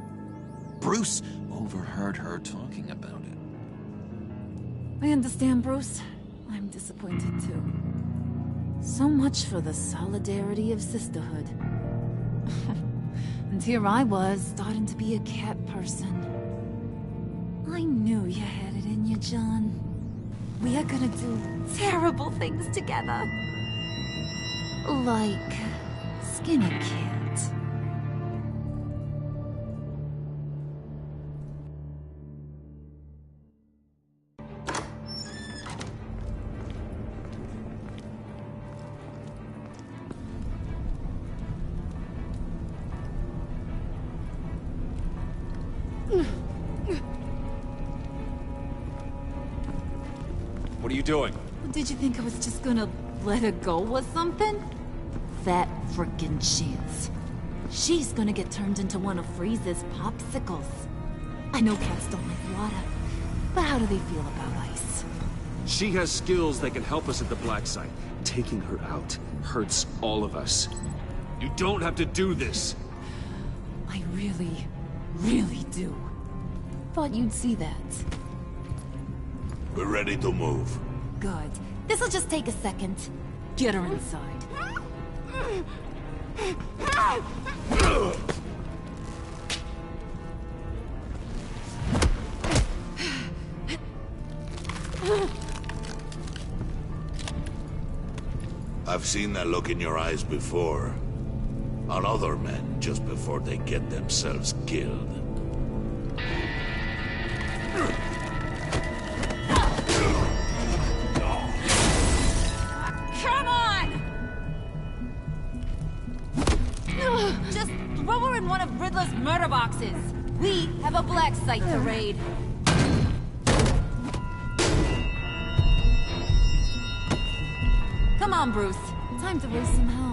S6: Bruce overheard her talking about it.
S3: I understand, Bruce. I'm disappointed too. So much for the solidarity of sisterhood. And here I was, starting to be a cat person. I knew you had it in you, John. We are gonna do terrible things together. Like skin a cat.
S1: What are you doing?
S3: Did you think I was just gonna let her go or something? That frickin' chance. She's gonna get turned into one of Freeze's popsicles. I know cats don't like water, but how do they feel about ice?
S1: She has skills that can help us at the Black Site. Taking her out hurts all of us. You don't have to do this.
S3: I really, really do. Thought you'd see that.
S7: We're ready to move.
S3: Good. This'll just take a second. Get her inside.
S7: I've seen that look in your eyes before. On other men, just before they get themselves killed.
S3: Come on! Just throw her in one of Riddler's murder boxes. We have a Black Site to raid. Come on, Bruce. Time to raise some hell.